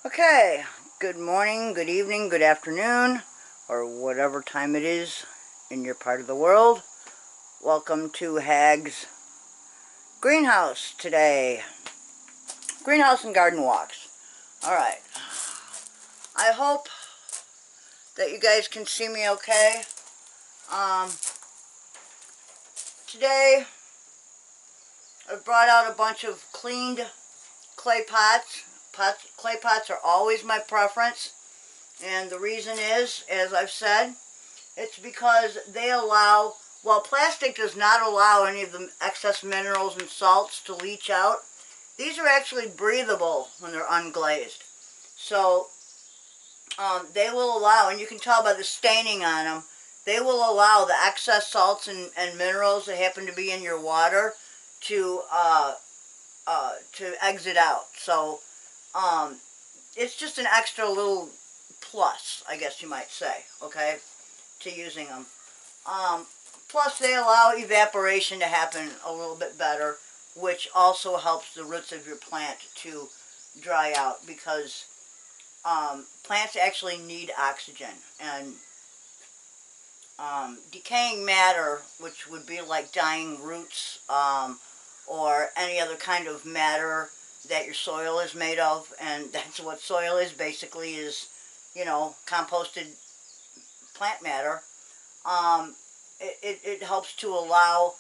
Okay, good morning, good evening, good afternoon, or whatever time it is in your part of the world. Welcome to Hag's Greenhouse today. Greenhouse and garden walks. Alright, I hope that you guys can see me okay. Today, I brought out a bunch of cleaned clay pots. Clay pots are always my preference. And the reason is, as I've said, it's because they allow, while plastic does not allow any of the excess minerals and salts to leach out, these are actually breathable when they're unglazed. So they will allow, and you can tell by the staining on them, they will allow the excess salts and minerals that happen to be in your water to exit out. So it's just an extra little plus, I guess you might say, okay, to using them. Plus they allow evaporation to happen a little bit better, which also helps the roots of your plant to dry out, because plants actually need oxygen, and decaying matter, which would be like dying roots or any other kind of matter that your soil is made of, and that's what soil is basically, is, you know, composted plant matter. It helps to allow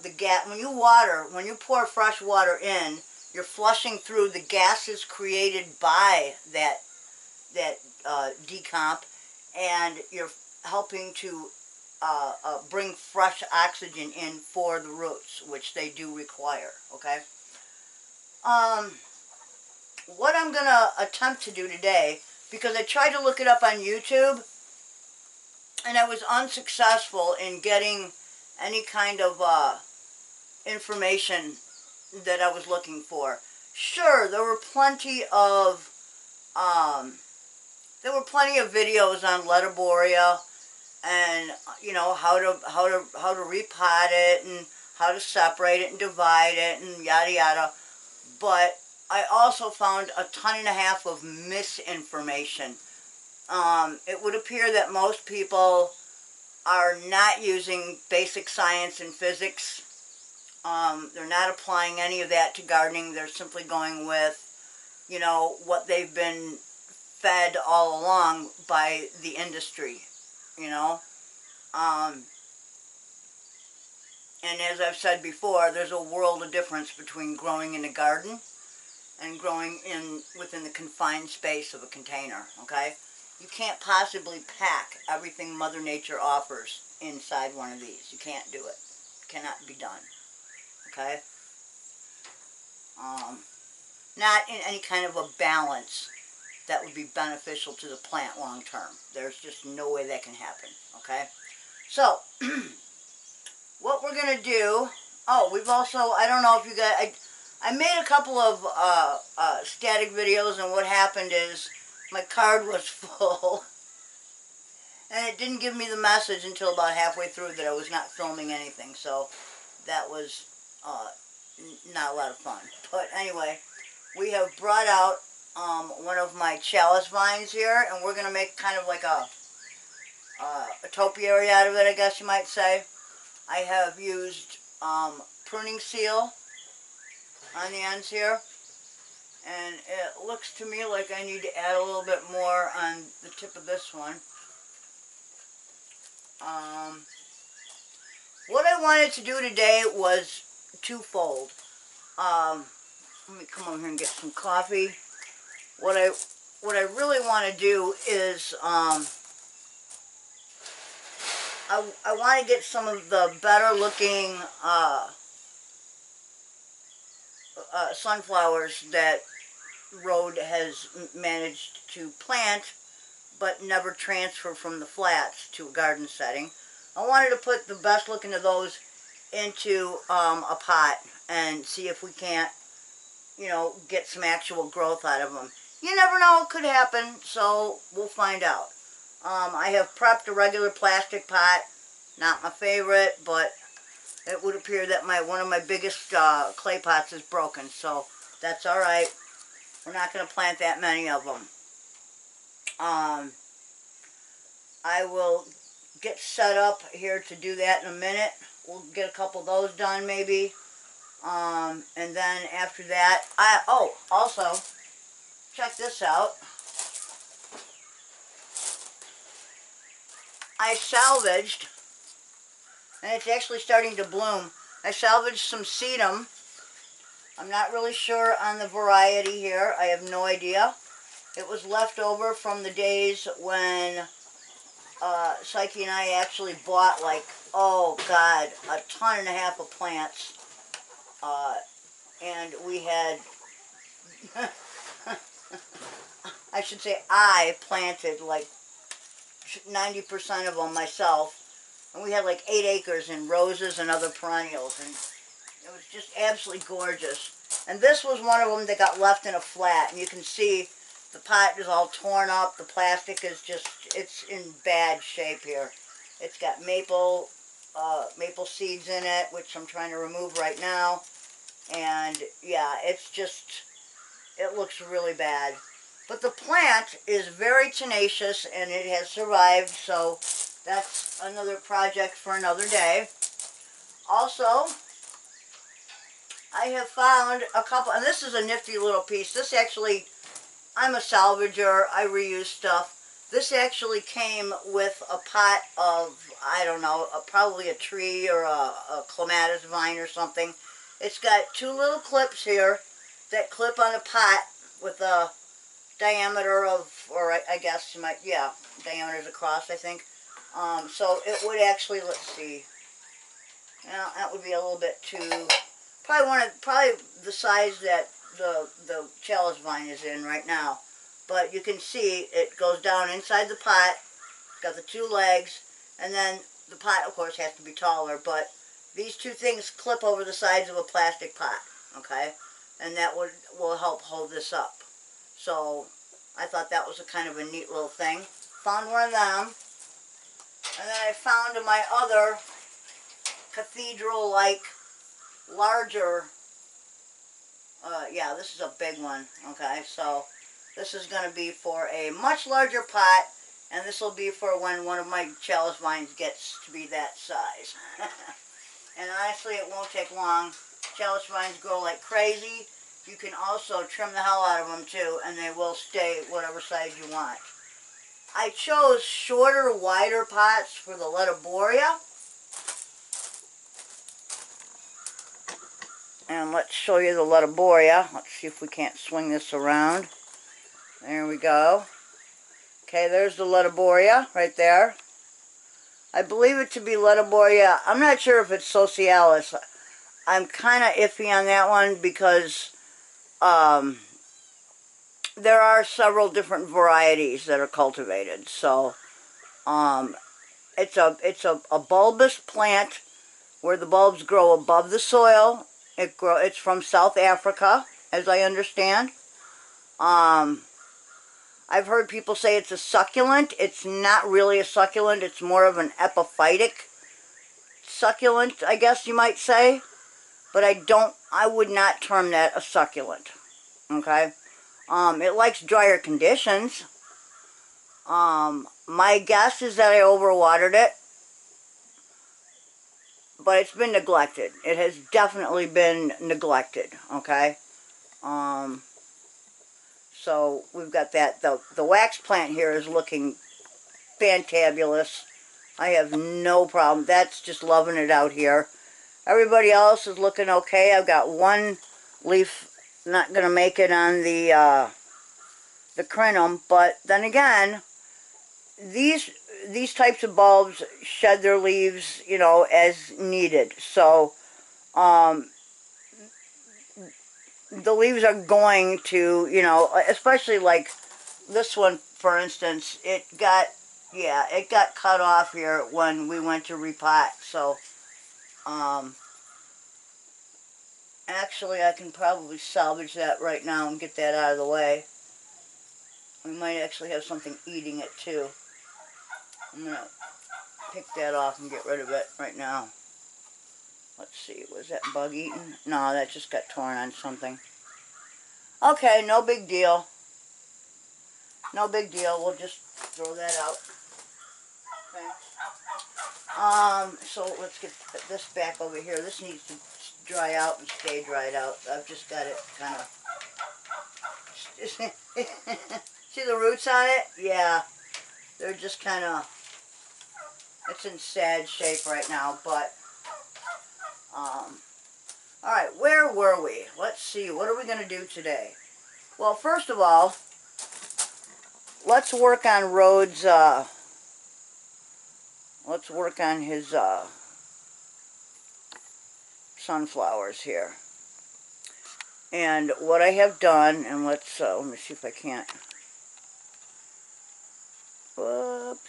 the gas, when you pour fresh water in, you're flushing through the gases created by that decomp, and you're helping to bring fresh oxygen in for the roots, which they do require, okay? What I'm going to attempt to do today, because I tried to look it up on YouTube, and I was unsuccessful in getting any kind of information that I was looking for. Sure, there were plenty of videos on Letterboria, and you know, how to repot it, and how to separate it and divide it, and yada yada. But I also found a ton and a half of misinformation. It would appear that most people are not using basic science and physics. They're not applying any of that to gardening. They're simply going with, you know, what they've been fed all along by the industry, you know. And as I've said before, there's a world of difference between growing in a garden and growing within the confined space of a container, okay? You can't possibly pack everything Mother Nature offers inside one of these. You can't do it. It cannot be done, okay? Not in any kind of a balance that would be beneficial to the plant long term. There's just no way that can happen, okay? So, what we're going to do, we've also, I don't know if you guys, I made a couple of static videos, and what happened is my card was full, and it didn't give me the message until about halfway through that I was not filming anything, so that was not a lot of fun. But anyway, we have brought out one of my chalice vines here, and we're going to make kind of like a topiary out of it, I guess you might say. I have used pruning seal on the ends here, and it looks to me like I need to add a little bit more on the tip of this one. What I wanted to do today was twofold. Let me come over here and get some coffee. What I really want to do is I want to get some of the better looking sunflowers that Rode has managed to plant but never transfer from the flats to a garden setting. I wanted to put the best looking of those into a pot and see if we can't, you know, get some actual growth out of them. You never know, it could happen, so we'll find out. I have prepped a regular plastic pot, not my favorite, but it would appear that one of my biggest clay pots is broken, so that's alright. We're not going to plant that many of them. I will get set up here to do that in a minute. We'll get a couple of those done maybe. And then after that, also, check this out. I salvaged, and it's actually starting to bloom. I salvaged some sedum. I'm not really sure on the variety here. I have no idea. It was left over from the days when Psyche and I actually bought, like, oh God, a ton and a half of plants. And we had, I should say I planted like 90% of them myself. And we had like 8 acres in roses and other perennials. And it was just absolutely gorgeous. And this was one of them that got left in a flat. And you can see the pot is all torn up. The plastic is just, it's in bad shape here. It's got maple seeds in it, which I'm trying to remove right now. And yeah, it's just, it looks really bad. But the plant is very tenacious and it has survived, so that's another project for another day. Also, I have found a couple, and this is a nifty little piece. This actually, I'm a salvager, I reuse stuff. This actually came with a pot of, I don't know, probably a tree or a clematis vine or something. It's got 2 little clips here that clip on a pot with a diameter of, or I guess you might, yeah, diameters across, I think. So it would actually, let's see, now that would be a little bit too, probably the size that the chalice vine is in right now. But you can see it goes down inside the pot. It's got the 2 legs, and then the pot, of course, has to be taller, but these 2 things clip over the sides of a plastic pot, okay? And that will help hold this up. So I thought that was a kind of a neat little thing. Found one of them. And then I found my other cathedral-like larger, yeah, this is a big one, okay? So this is going to be for a much larger pot, and this will be for when one of my chalice vines gets to be that size. And honestly, it won't take long. Chalice vines grow like crazy. You can also trim the hell out of them too, and they will stay whatever size you want. I chose shorter, wider pots for the Lettiboria. And let's show you the Lettiboria. Let's see if we can't swing this around. There we go. Okay, there's the Lettiboria right there. I believe it to be Lettiboria. I'm not sure if it's Socialis. I'm kind of iffy on that one because there are several different varieties that are cultivated. So it's a bulbous plant where the bulbs grow above the soil. It's from South Africa, as I understand. I've heard people say it's a succulent. It's not really a succulent. It's more of an epiphytic succulent, I guess you might say. But I would not term that a succulent. Okay? It likes drier conditions. My guess is that I overwatered it. But it's been neglected. It has definitely been neglected. Okay? So we've got that. The wax plant here is looking fantabulous. I have no problem. That's just loving it out here. Everybody else is looking okay. I've got one leaf not going to make it on the crinum, but then again, these types of bulbs shed their leaves, you know, as needed. So the leaves are going to, you know, especially like this one, for instance, it got cut off here when we went to repot. So actually I can probably salvage that right now and get that out of the way. We might actually have something eating it too. I'm going to pick that off and get rid of it right now. Let's see, was that bug eaten? No, that just got torn on something. Okay, no big deal. No big deal. We'll just throw that out. Okay. So let's get this back over here. This needs to dry out and stay dried out. I've just got it kind of... See the roots on it? Yeah. They're just kind of... It's in sad shape right now, but... Alright, where were we? Let's see. What are we going to do today? Well, first of all, let's work on Rhodes, let's work on his, sunflowers here. And what I have done, and let me see if I can't. Whoops.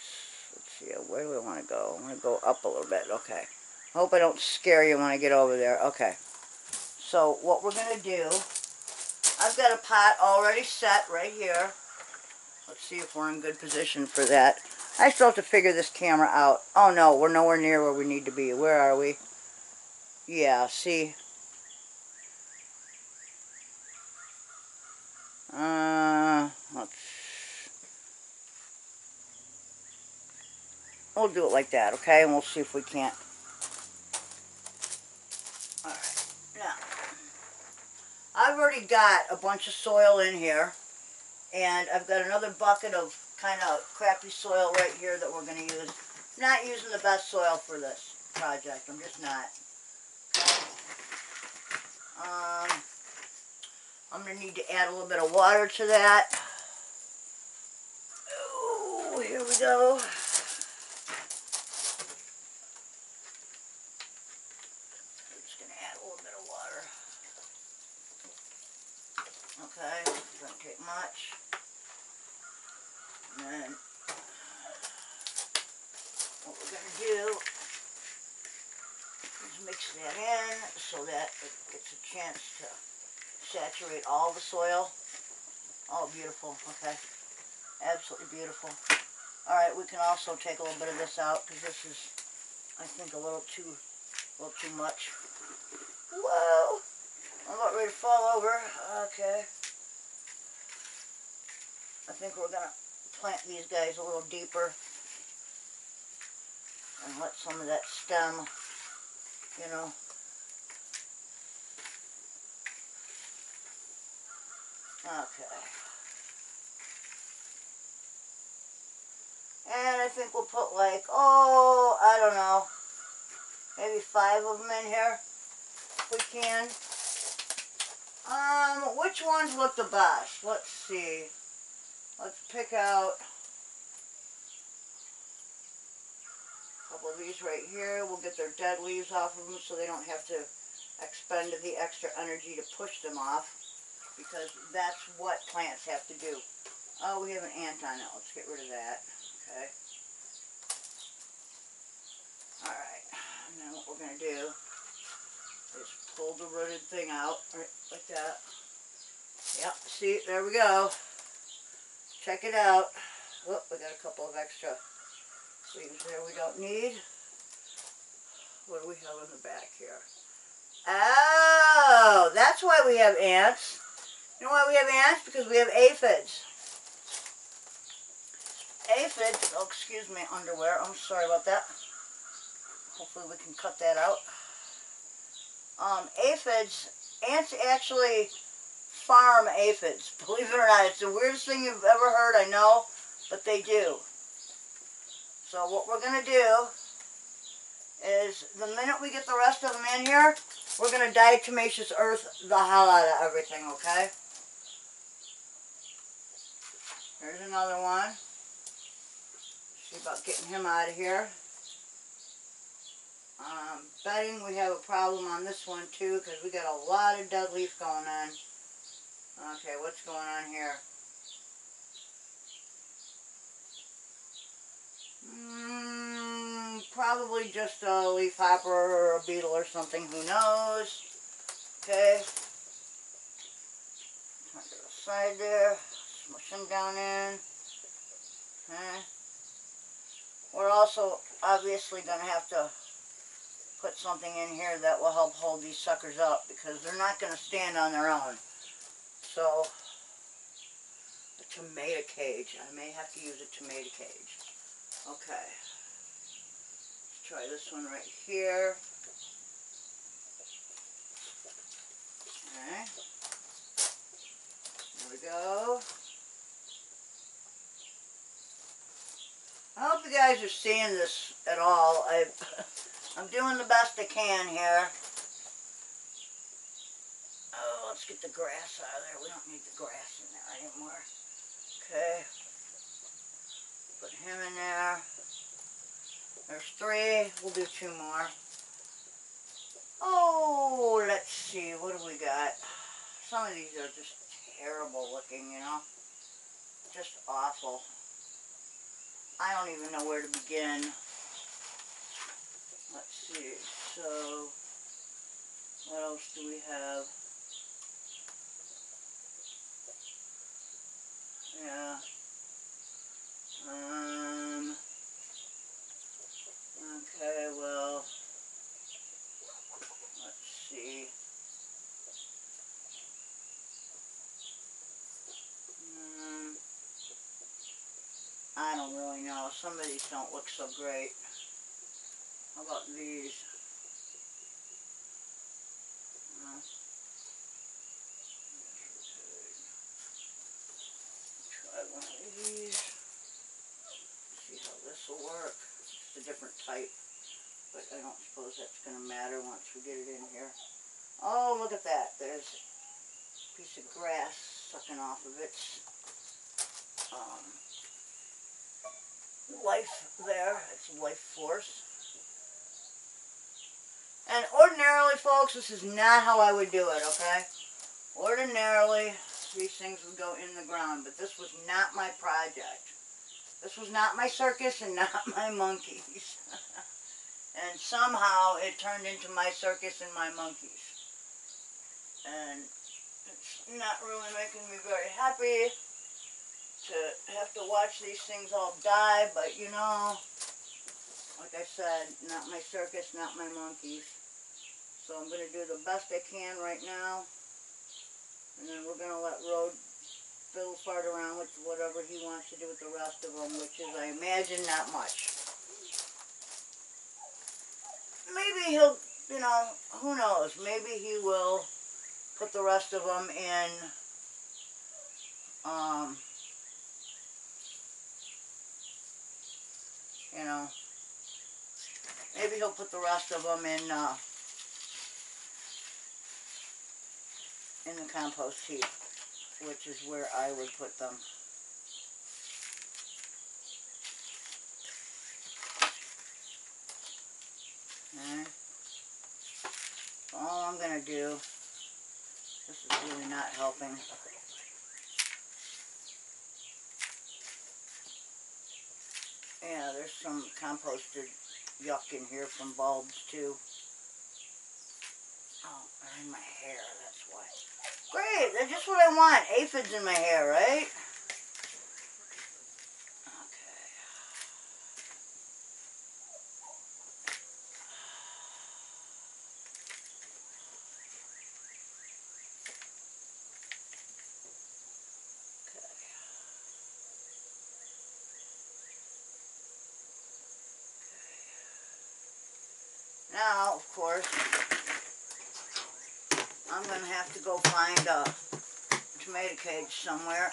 Let's see, where do I want to go? I want to go up a little bit. Okay. I hope I don't scare you when I get over there. Okay. So, what we're going to do, I've got a pot already set right here. Let's see if we're in good position for that. I still have to figure this camera out. Oh no, we're nowhere near where we need to be. Where are we? Yeah, see? We'll do it like that, okay? And we'll see if we can't. Alright, now, I've already got a bunch of soil in here. And I've got another bucket of kind of crappy soil right here that we're going to use. I'm not using the best soil for this project. I'm just not. I'm going to need to add a little bit of water to that. Oh, here we go. I'm just going to add a little bit of water. Okay, doesn't take much. And then what we're going to do is mix that in so that it gets a chance to saturate all the soil. Oh, beautiful. Okay. Absolutely beautiful. Alright, we can also take a little bit of this out because this is, I think, a little too much. Whoa! I'm about ready to fall over. Okay. I think we're going to plant these guys a little deeper and let some of that stem, you know. Okay. And I think we'll put like, oh, I don't know, maybe 5 of them in here, if we can. Which ones look the best? Let's see. Let's pick out a couple of these right here. We'll get their dead leaves off of them so they don't have to expend the extra energy to push them off, because that's what plants have to do. Oh, we have an ant on it. Let's get rid of that. Okay. Alright. And then what we're going to do is pull the rooted thing out, right, like that. Yep, see, there we go. Check it out. Oh, we got a couple of extra leaves there we don't need. What do we have in the back here? Oh, that's why we have ants. You know why we have ants? Because we have aphids. Aphids, oh, excuse me, underwear. I'm sorry about that. Hopefully we can cut that out. Aphids, ants actually farm aphids. Believe it or not, it's the weirdest thing you've ever heard, I know, but they do. So what we're going to do is, the minute we get the rest of them in here, we're going to diatomaceous earth the hell out of everything, okay? Here's another one. See about getting him out of here. Betting we have a problem on this one too, because we got a lot of dead leaf going on. Okay, what's going on here? Probably just a leaf hopper or a beetle or something, who knows? Okay. Turn to the side there. Smush them down in. Okay. We're also obviously going to have to put something in here that will help hold these suckers up, because they're not going to stand on their own. So, a tomato cage. I may have to use a tomato cage. Okay. Let's try this one right here. Okay. There we go. I hope you guys are seeing this at all. I'm doing the best I can here. Oh, let's get the grass out of there. We don't need the grass in there anymore. Okay. Put him in there. There's 3. We'll do 2 more. Oh, let's see. What do we got? Some of these are just terrible looking, you know. Just awful. I don't even know where to begin. Let's see. So, what else do we have? Yeah. Okay, well, let's see. I don't really know. Some of these don't look so great. How about these? Try one of these. See how this will work. It's a different type, but I don't suppose that's going to matter once we get it in here. Oh, look at that. There's a piece of grass sucking off of its life there. It's life force. And ordinarily, folks, this is not how I would do it, okay? Ordinarily, these things would go in the ground, but this was not my project. This was not my circus and not my monkeys. And somehow it turned into my circus and my monkeys. And it's not really making me very happy to have to watch these things all die, but you know, like I said, not my circus, not my monkeys. So I'm going to do the best I can right now. And then we're going to let Road fiddle fart around with whatever he wants to do with the rest of them, which is, I imagine, not much. Maybe he'll, you know, who knows, maybe he will put the rest of them in, you know, maybe he'll put the rest of them in the compost heap, which is where I would put them. Okay. So all I'm going to do, this is really not helping. Yeah, there's some composted yuck in here from bulbs too. Oh, they're in my hair, that's why. Great, that's just what I want. Aphids in my hair, right? Now, of course, I'm going to have to go find a tomato cage somewhere.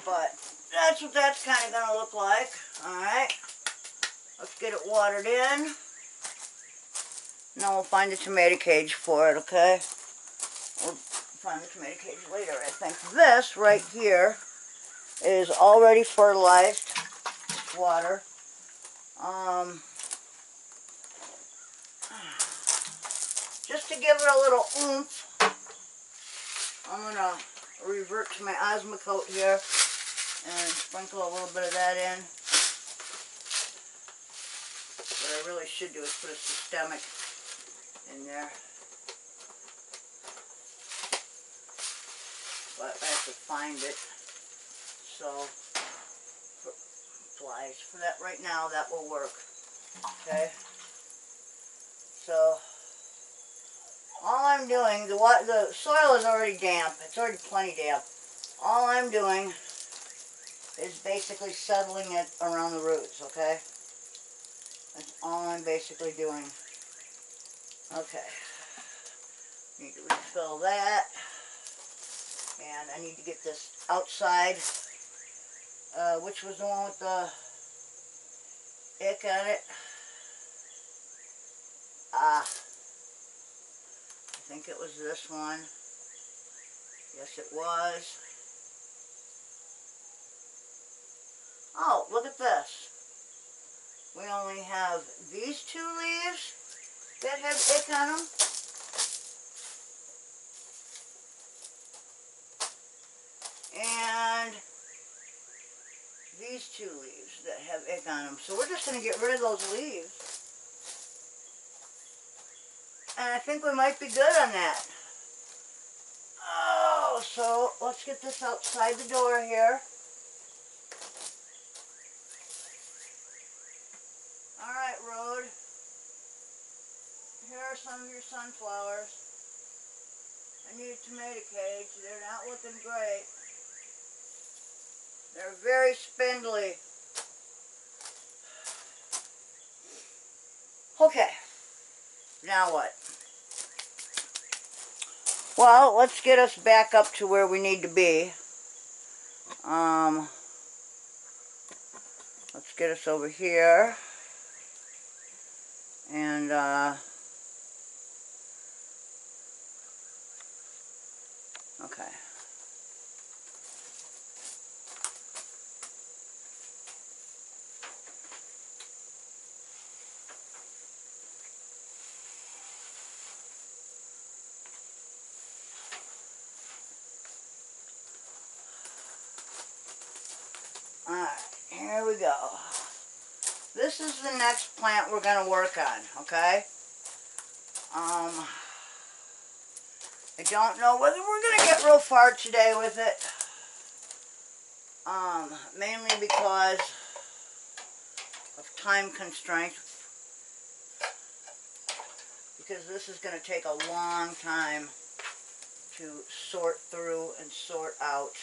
But that's what that's kind of going to look like. Alright. Let's get it watered in. Now we'll find a tomato cage for it, okay? We'll find the tomato cage later, I think. This right here is already fertilized water. Just to give it a little oomph, I'm going to revert to my Osmocote here and sprinkle a little bit of that in. What I really should do is put a systemic in there. But I have to find it. So, flies. For that right now, that will work. Okay? So, all I'm doing, the soil is already damp. It's already plenty damp. All I'm doing is basically settling it around the roots, okay? That's all I'm basically doing. Okay. Need to refill that. And I need to get this outside, which was the one with the ick on it. I think it was this one. Yes, it was. Oh, look at this. We only have these 2 leaves that have ick on them. And these 2 leaves that have ick on them. So we're just going to get rid of those leaves. And I think we might be good on that. Oh, so let's get this outside the door here. Alright, road. Here are some of your sunflowers. I need a tomato cage. They're not looking great. They're very spindly. Okay. Now what? Well, let's get us back up to where we need to be. Let's get us over here. And, okay. Alright, here we go. This is the next plant we're going to work on, okay? I don't know whether we're going to get real far today with it. Mainly because of time constraint. Because this is going to take a long time to sort through and sort out.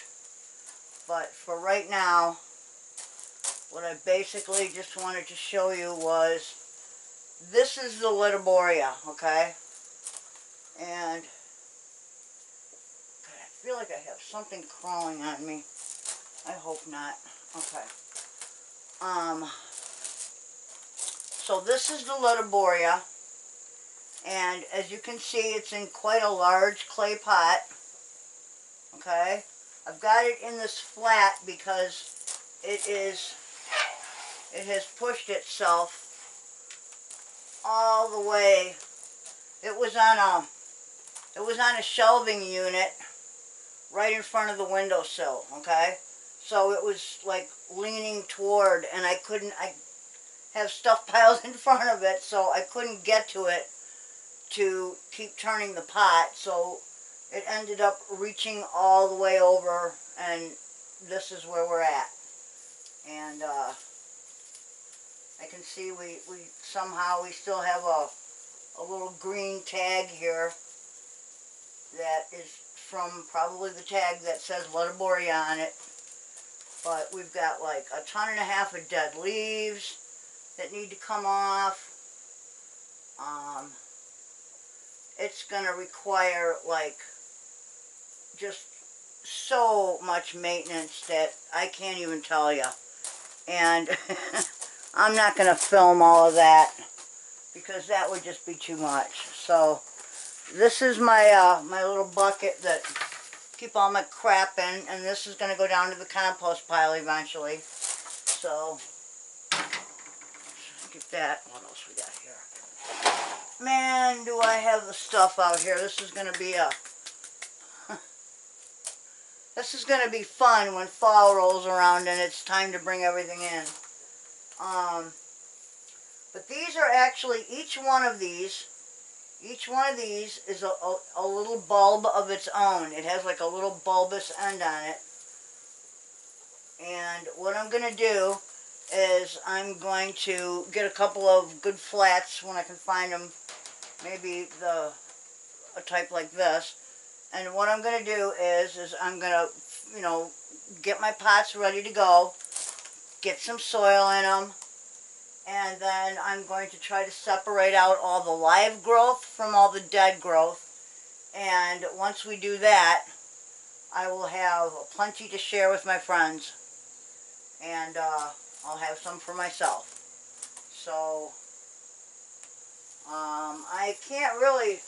But for right now, what I basically just wanted to show you was, this is the Litiboria, okay? And God, I feel like I have something crawling on me. I hope not. Okay. So this is the Litiboria, and as you can see, it's in quite a large clay pot. Okay. I've got it in this flat because it has pushed itself all the way. It was on a shelving unit right in front of the windowsill, okay? So it was like leaning toward, and I have stuff piled in front of it, so I couldn't get to it to keep turning the pot, so it ended up reaching all the way over, and this is where we're at. And I can see we somehow still have a little green tag here that is from probably the tag that says Litiboria on it. But we've got like 1.5 tons of dead leaves that need to come off. It's going to require like just so much maintenance that I can't even tell you. And I'm not going to film all of that because that would just be too much. So this is my my little bucket that keep all my crap in, and this is going to go down to the compost pile eventually. So get that. What else we got here? Man, do I have the stuff out here. This is going to be this is going to be fun when fall rolls around and it's time to bring everything in. But these are actually, each one of these is a little bulb of its own. It has like a little bulbous end on it. And what I'm going to do is I'm going to get a couple of good flats when I can find them. Maybe the a type like this. And what I'm going to do is I'm going to, you know, get my pots ready to go, get some soil in them, and then I'm going to try to separate out all the live growth from all the dead growth. And once we do that, I will have plenty to share with my friends, and I'll have some for myself. So I can't really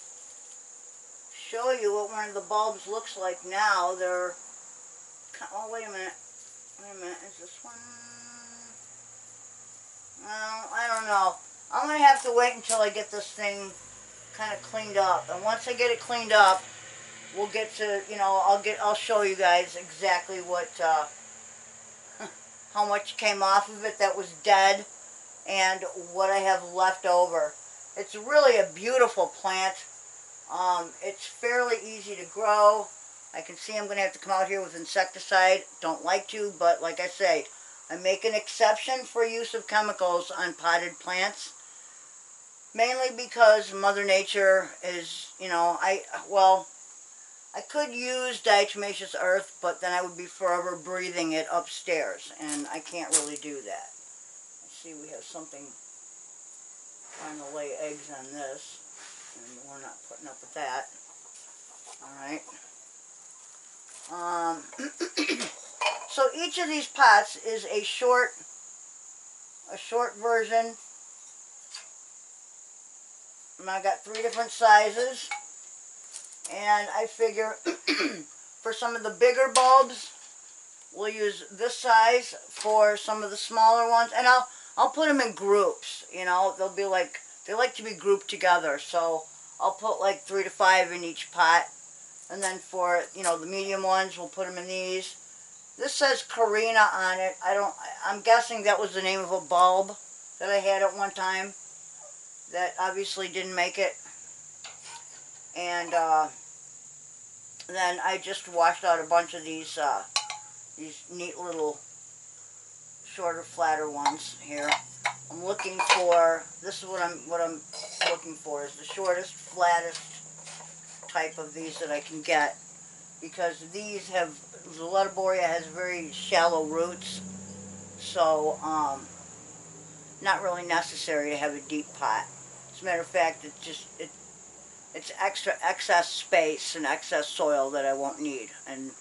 show you what one of the bulbs looks like now. They're, oh, wait a minute, is this one? Well, I don't know. I'm going to have to wait until I get this thing kind of cleaned up, and once I get it cleaned up, we'll get to, you know, I'll show you guys exactly what, how much came off of it that was dead, and what I have left over. It's really a beautiful plant. It's fairly easy to grow. I can see I'm going to have to come out here with insecticide. Don't like to, but like I say, I make an exception for use of chemicals on potted plants. Mainly because Mother Nature is, you know, I could use diatomaceous earth, but then I would be forever breathing it upstairs, and I can't really do that. Let's see, we have something trying to lay eggs on this, and we're not putting up with that. Alright. So each of these pots is a short version. And I got 3 different sizes. And I figure for some of the bigger bulbs, we'll use this size. For some of the smaller ones, and I'll put them in groups, you know, they'll be like, they like to be grouped together, so I'll put like 3 to 5 in each pot. And then for, you know, the medium ones, we'll put them in these. This says Karina on it. I'm guessing that was the name of a bulb that I had at one time that obviously didn't make it. And then I just washed out a bunch of these neat little shorter, flatter ones here. I'm looking for, this is what I'm looking for, is the shortest, flattest type of these that I can get, because these have, the Letterboria has very shallow roots, so not really necessary to have a deep pot. As a matter of fact, it's excess space and excess soil that I won't need, and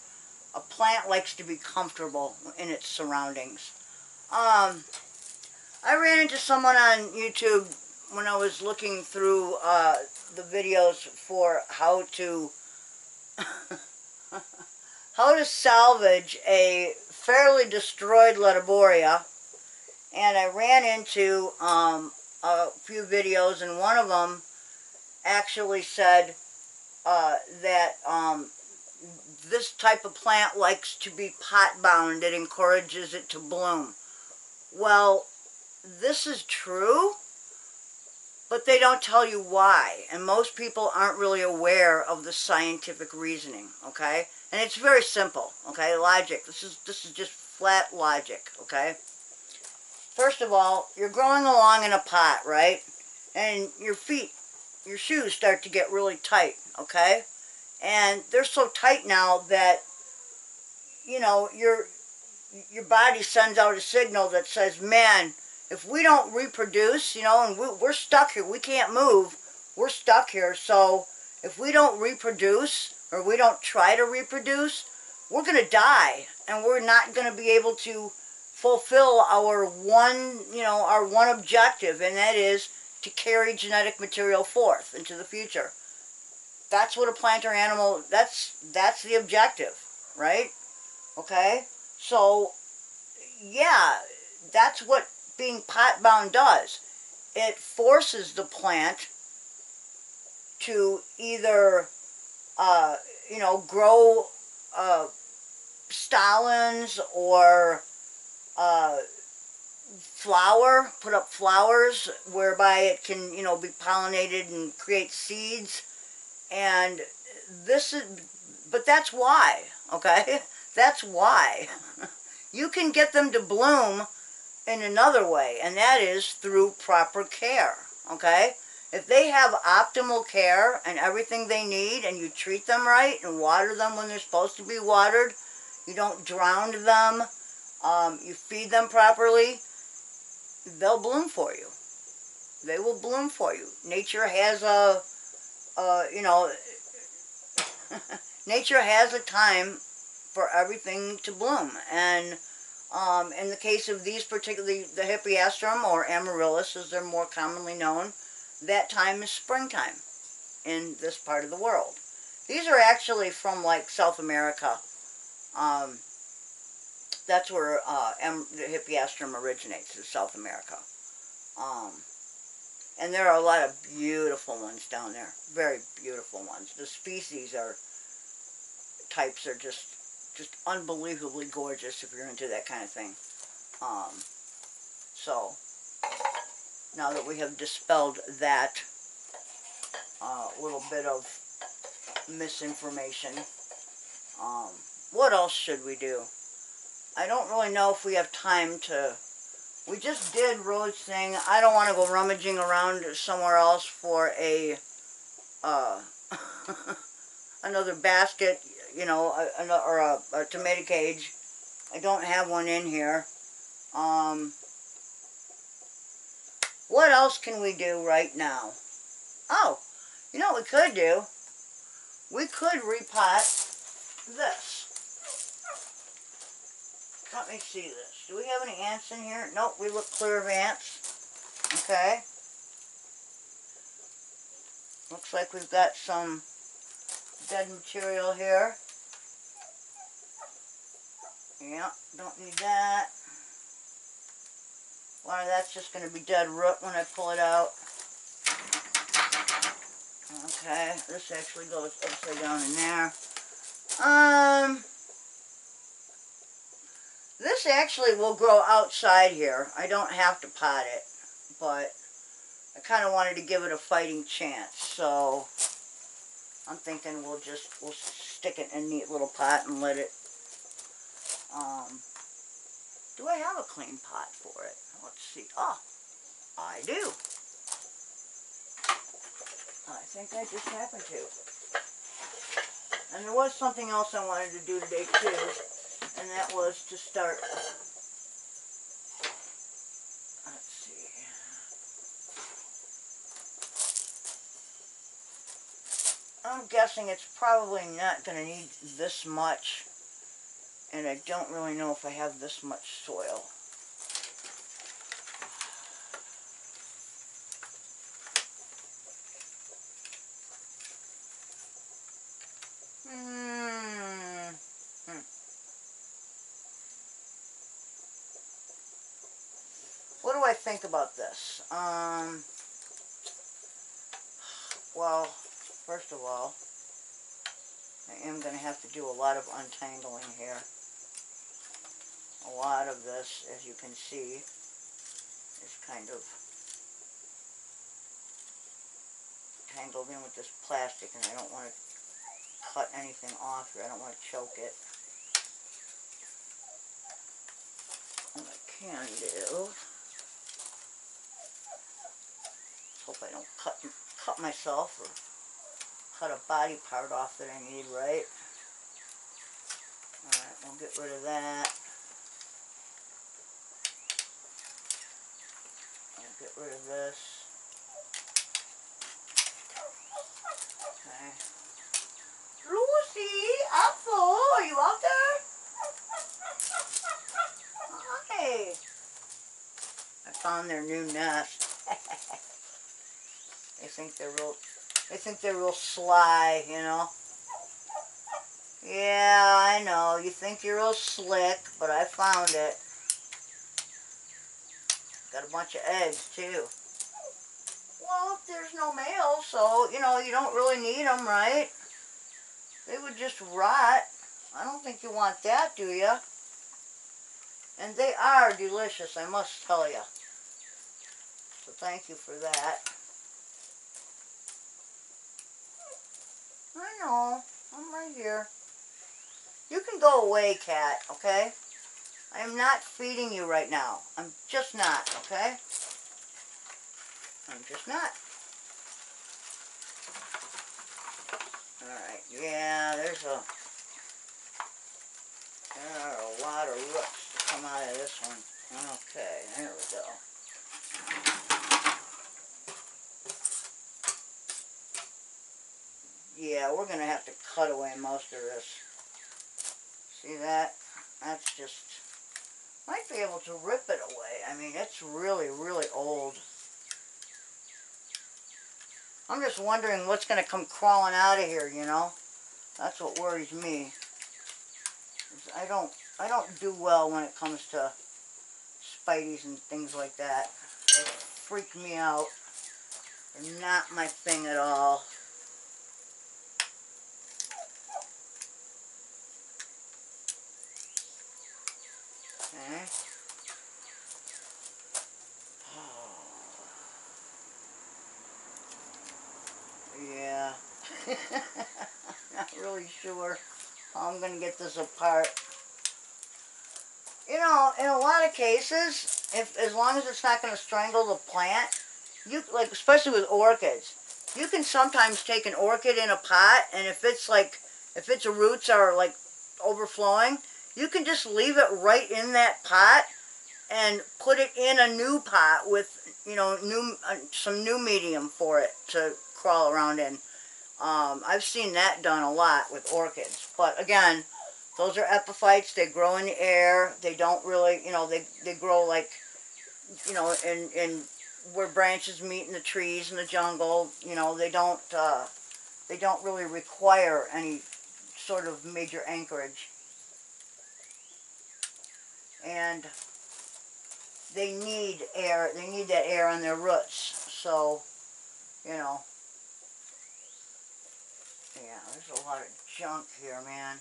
a plant likes to be comfortable in its surroundings. I ran into someone on YouTube when I was looking through the videos for how to how to salvage a fairly destroyed Letterboria, and I ran into a few videos, and one of them actually said that this type of plant likes to be pot bound. It encourages it to bloom. Well, this is true, but they don't tell you why, and most people aren't really aware of the scientific reasoning, okay? And it's very simple, okay? Logic. This is just flat logic, okay? First of all, you're growing along in a pot, right? And your feet, your shoes start to get really tight, okay? And they're so tight now that, you know, your body sends out a signal that says, man, if we don't reproduce, you know, and we're stuck here, we can't move, we're stuck here, so if we don't reproduce, or we don't try to reproduce, we're going to die, and we're not going to be able to fulfill our one, you know, our one objective, and that is to carry genetic material forth into the future. That's what a plant or animal, that's the objective, right? Okay? So, yeah, that's what being pot bound does. It forces the plant to either, you know, grow stolons or flower, put up flowers whereby it can, you know, be pollinated and create seeds. And this is, but that's why, okay? That's why. You can get them to bloom in another way, and that is through proper care, okay? If they have optimal care and everything they need, and you treat them right and water them when they're supposed to be watered, you don't drown them, you feed them properly, they'll bloom for you. They will bloom for you. Nature has you know, nature has a time for everything to bloom. And in the case of these, particularly the hippeastrum, or amaryllis as they're more commonly known, that time is springtime in this part of the world. These are actually from like South America. That's where the hippeastrum originates, is South America. And there are a lot of beautiful ones down there. Very beautiful ones. The species types are just unbelievably gorgeous if you're into that kind of thing. So, now that we have dispelled that little bit of misinformation, what else should we do? I don't really know if we have time to... We just did Road's thing. I don't want to go rummaging around somewhere else for a another basket, you know, or a tomato cage. I don't have one in here. What else can we do right now? Oh, you know what we could do? We could repot this. Let me see this. Do we have any ants in here? Nope, we look clear of ants. Okay. Looks like we've got some dead material here. Yeah, don't need that. A lot of that's just going to be dead root when I pull it out. Okay, this actually goes upside down in there. This actually will grow outside here. I don't have to pot it, but I kind of wanted to give it a fighting chance, so I'm thinking we'll stick it in a neat little pot and let it, do I have a clean pot for it? Let's see. Oh, I do. I think I just happened to. And there was something else I wanted to do today too, and that was to start, let's see. I'm guessing it's probably not going to need this much, and I don't really know if I have this much soil. What do I think about this? Well, first of all, I am going to have to do a lot of untangling here. A lot of this, as you can see, is kind of tangled in with this plastic, and I don't want to cut anything off here. I don't want to choke it. What I can do, hope I don't cut myself or cut a body part off that I need, right? Alright, we'll get rid of that. I'll get rid of this. Okay. Lucy, Apple, are you out there? Hi. I found their new nest. They think they're real sly, you know. Yeah, I know. You think you're real slick, but I found it. Got a bunch of eggs, too. Well, there's no male, so, you know, you don't really need them, right? They would just rot. I don't think you want that, do you? And they are delicious, I must tell you. So thank you for that. I know. I'm right here. You can go away, cat, okay? I am not feeding you right now. I'm just not, okay? I'm just not. Alright, yeah, there are a lot of roots to come out of this one. Okay, there we go. Yeah, we're going to have to cut away most of this. See that? That's just... Might be able to rip it away. I mean, it's really, really old. I'm just wondering what's going to come crawling out of here, you know? That's what worries me. I don't do well when it comes to spideys and things like that. They freak me out. They're not my thing at all. Okay. Yeah. Not really sure how I'm going to get this apart. You know, in a lot of cases, as long as it's not going to strangle the plant, like especially with orchids, you can sometimes take an orchid in a pot, and if its roots are like overflowing, you can just leave it right in that pot and put it in a new pot with, you know, some new medium for it to crawl around in. I've seen that done a lot with orchids, but again, those are epiphytes. They grow in the air. They don't really, you know, they grow like, you know, in where branches meet in the trees in the jungle. You know, they don't really require any sort of major anchorage. And they need air. They need that air on their roots. So, you know, yeah, there's a lot of junk here, man.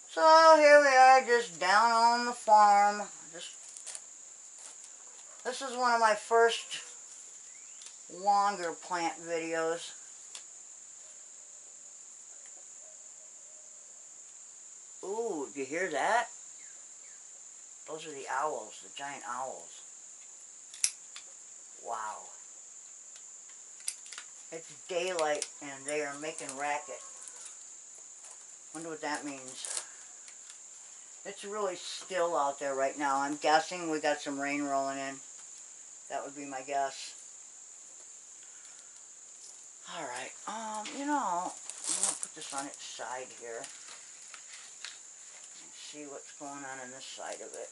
So here we are, just down on the farm. This is one of my first longer plant videos. Ooh, do you hear that? Those are the owls, the giant owls. Wow. It's daylight and they are making racket. Wonder what that means. It's really still out there right now. I'm guessing we got some rain rolling in. That would be my guess. Alright, you know, I'm going to put this on its side here. And see what's going on this side of it.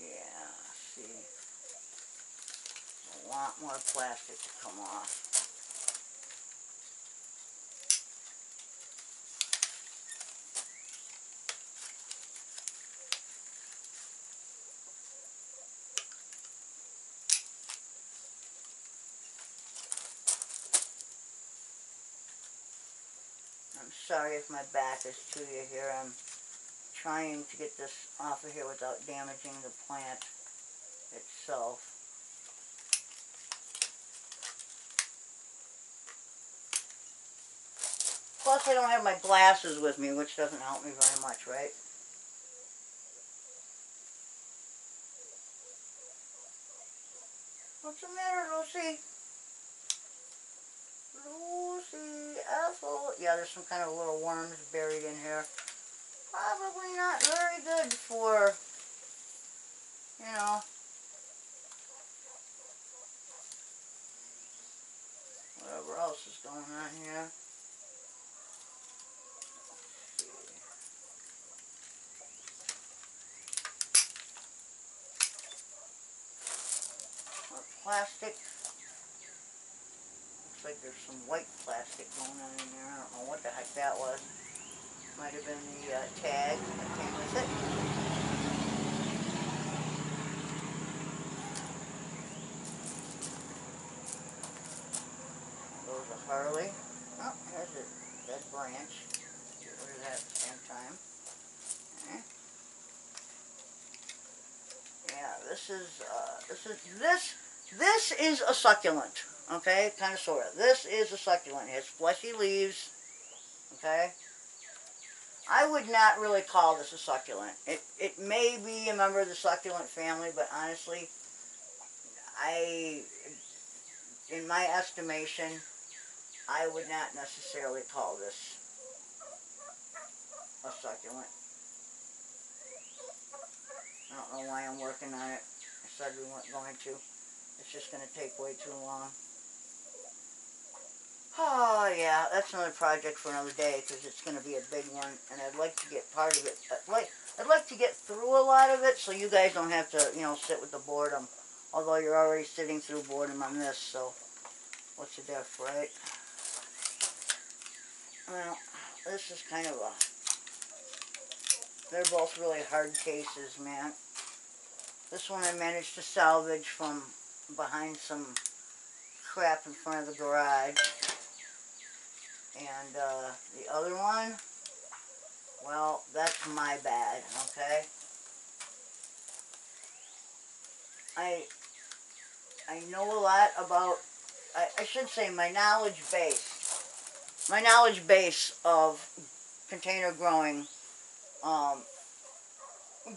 Yeah, see. A lot more plastic to come off. I'm sorry if my back is to you here. I'm trying to get this off of here without damaging the plant itself. Plus I don't have my glasses with me, which doesn't help me very much, right? What's the matter, Lucy? Lucy, Ethel. Yeah, there's some kind of little worms buried in here. Probably not very good for, you know, whatever else is going on here. More plastic. Looks like there's some white plastic going on in there. I don't know what the heck that was. Might have been the tag that came with it. Goes a Harley. Oh, there's a dead branch. Get rid of that at the same time. Okay. Yeah, this is a succulent. Okay, kind of sort of. This is a succulent. It has fleshy leaves. Okay. I would not really call this a succulent. It may be a member of the succulent family, but honestly, in my estimation, I would not necessarily call this a succulent. I don't know why I'm working on it. I said we weren't going to. It's just going to take way too long. Oh yeah, that's another project for another day because it's going to be a big one, and I'd like to get part of it. I'd like to get through a lot of it so you guys don't have to, you know, sit with the boredom. Although you're already sitting through boredom on this, so what's the diff, right? Well, this is kind of a... They're both really hard cases, man. This one I managed to salvage from behind some crap in front of the garage. And the other one, well, that's my bad, okay? I know a lot about, I should say my knowledge base of container growing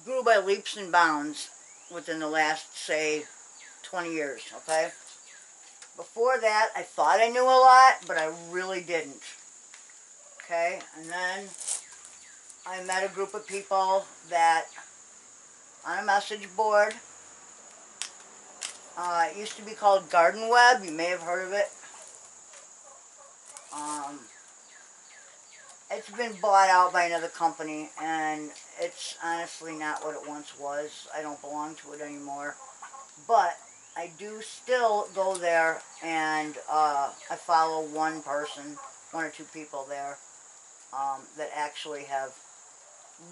grew by leaps and bounds within the last, say, 20 years, okay? Before that, I thought I knew a lot, but I really didn't, okay? And then I met a group of people that, on a message board, it used to be called Garden Web, you may have heard of it. It's been bought out by another company, and it's honestly not what it once was. I don't belong to it anymore. But I do still go there, and I follow one or two people there that actually have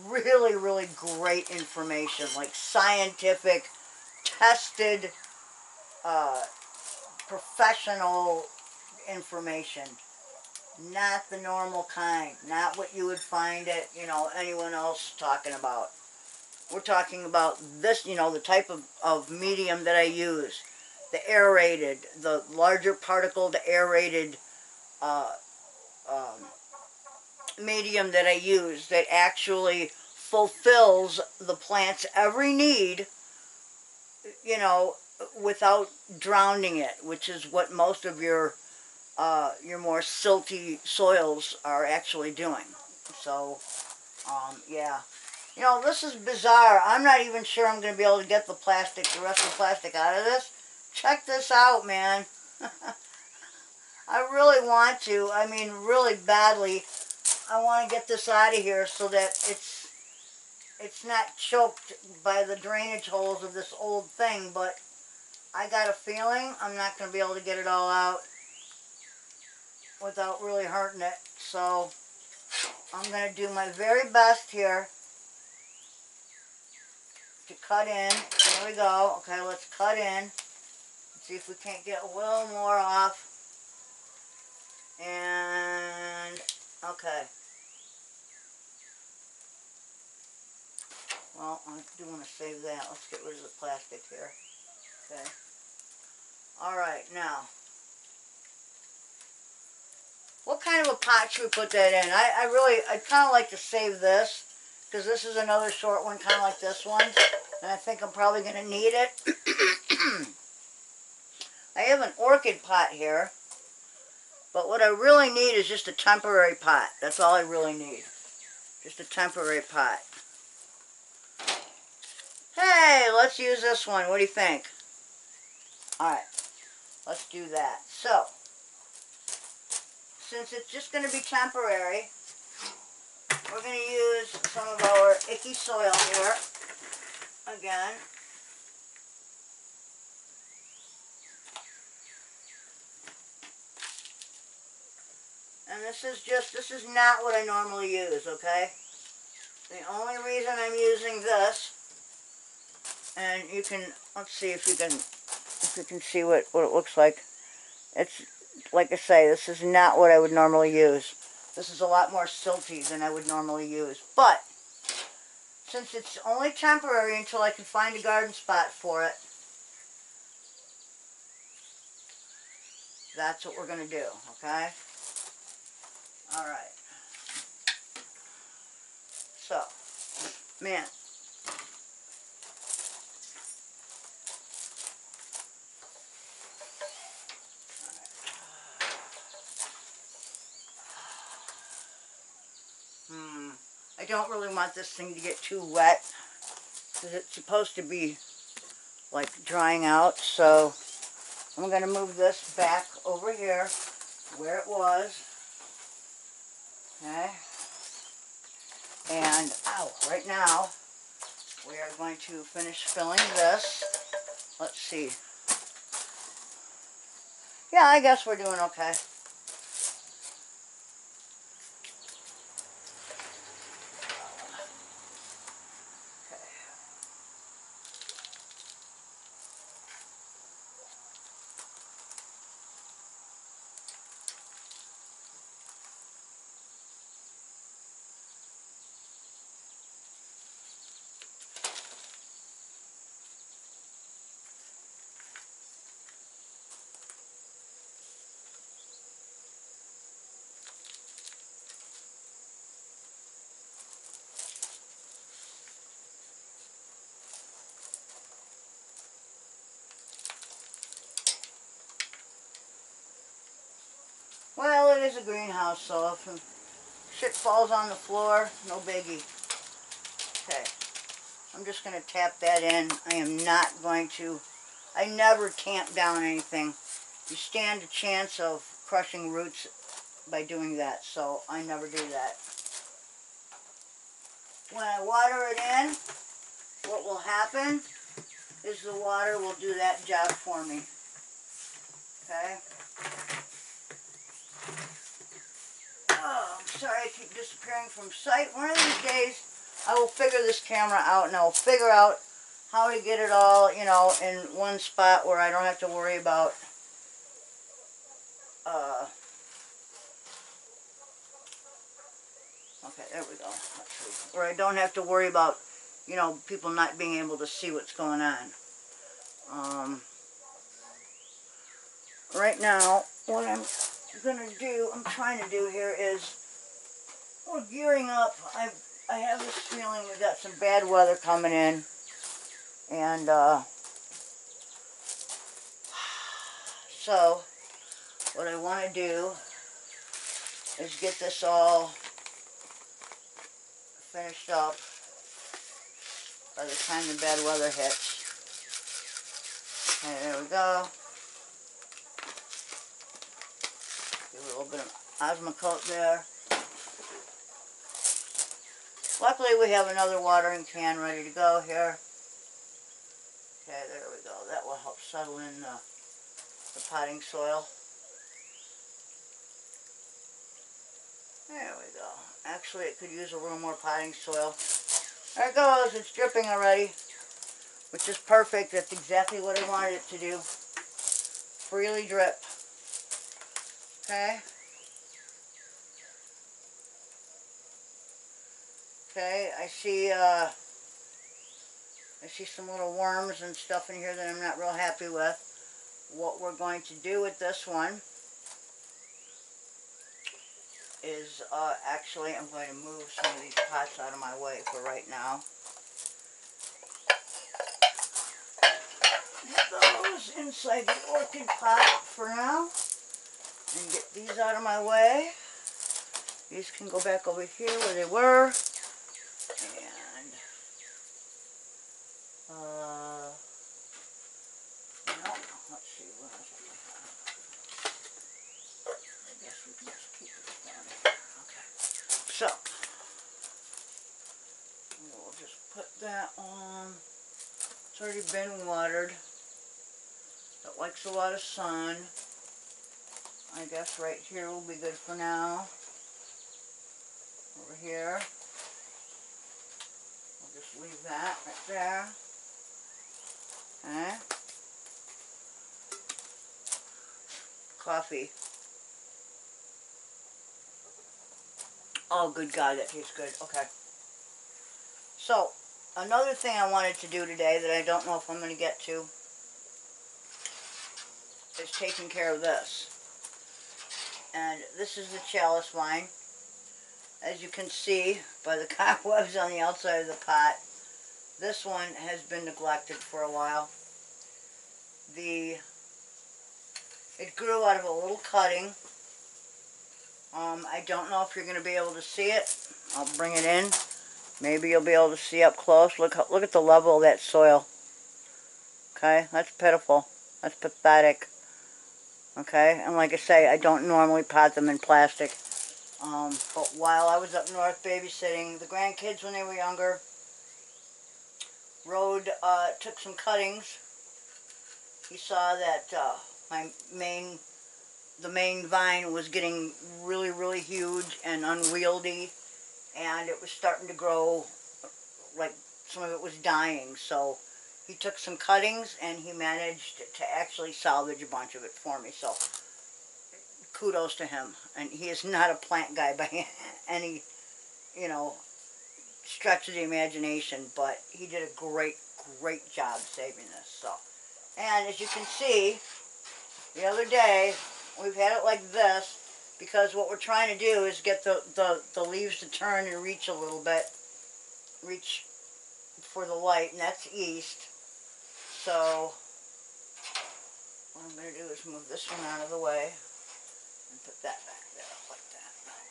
really, really great information, like scientific, tested, professional information. Not the normal kind, not what you would find at, you know, anyone else talking about. We're talking about this, you know, the type of medium that I use. The aerated, the larger particle, the aerated medium that I use that actually fulfills the plant's every need, you know, without drowning it, which is what most of your more silty soils are actually doing. So, yeah. You know, this is bizarre. I'm not even sure I'm going to be able to get the rest of the plastic out of this. Check this out, man. I really want to. I mean, really badly. I want to get this out of here so that it's not choked by the drainage holes of this old thing, but I got a feeling I'm not going to be able to get it all out without really hurting it. So I'm going to do my very best here to cut in. There we go. Okay, let's cut in. See if we can't get a little more off. And, okay. Well, I do want to save that. Let's get rid of the plastic here. Okay. Alright, now. What kind of a pot should we put that in? I'd kind of like to save this, because this is another short one, kind of like this one. And I think I'm probably going to need it. I have an orchid pot here. But what I really need is just a temporary pot. That's all I really need. Just a temporary pot. Hey, let's use this one. What do you think? Alright, let's do that. So, since it's just going to be temporary, we're going to use some of our icky soil here. Again. And this is not what I normally use, okay? The only reason I'm using this, and you can, let's see if you can see what it looks like. It's, like I say, this is not what I would normally use. This is a lot more silty than I would normally use. But, since it's only temporary until I can find a garden spot for it, that's what we're going to do, okay? Alright. So, man. I don't really want this thing to get too wet because it's supposed to be like drying out. So I'm going to move this back over here where it was. Okay. And right now we are going to finish filling this. Let's see. Yeah, I guess we're doing okay. Well, it is a greenhouse, so if shit falls on the floor, no biggie. Okay, I'm just going to tap that in. I am not going to, I never tamp down anything. You stand a chance of crushing roots by doing that, so I never do that. When I water it in, what will happen is the water will do that job for me. Okay? Oh, I'm sorry I keep disappearing from sight. One of these days, I will figure this camera out and I will figure out how to get it all, you know, in one spot where I don't have to worry about okay, there we go. Let's see. Where I don't have to worry about, you know, people not being able to see what's going on. Right now, what I'm trying to do here is, we're gearing up. I have this feeling we got some bad weather coming in, and so what I want to do is get this all finished up by the time the bad weather hits. And there we go. Give it a little bit of Osmocote there. Luckily we have another watering can ready to go here. Okay, there we go. That will help settle in the potting soil. There we go. Actually, it could use a little more potting soil. There it goes. It's dripping already, which is perfect. That's exactly what I wanted it to do. Freely drip. Okay. Okay, I see some little worms and stuff in here that I'm not real happy with. What we're going to do with this one is actually I'm going to move some of these pots out of my way for right now. Put those inside the orchid pot for now and get these out of my way. These can go back over here where they were. And no, let's see, what else do we have? I guess we can just keep this down here. Okay. So we'll just put that on. It's already been watered. It likes a lot of sun. I guess right here will be good for now. Over here. We'll just leave that right there. Okay. Coffee. Oh, good God, that tastes good. Okay. So, another thing I wanted to do today that I don't know if I'm going to get to is taking care of this. And this is the chalice vine. As you can see by the cobwebs on the outside of the pot, this one has been neglected for a while. It grew out of a little cutting. I don't know if you're going to be able to see it. I'll bring it in. Maybe you'll be able to see up close. Look at the level of that soil. Okay, that's pitiful. That's pathetic. Okay, and like I say, I don't normally pot them in plastic. But while I was up north babysitting the grandkids when they were younger, Rode took some cuttings. He saw that the main vine was getting really, really huge and unwieldy, and it was starting to grow, like some of it was dying. So he took some cuttings and he managed to actually salvage a bunch of it for me. So kudos to him. And he is not a plant guy by any, stretch of the imagination, but he did a great job saving this. So, and as you can see, the other day we've had it like this because what we're trying to do is get the leaves to turn and reach a little bit, reach for the light, and that's east. So what I'm going to do is move this one out of the way and put that back there like that. Okay.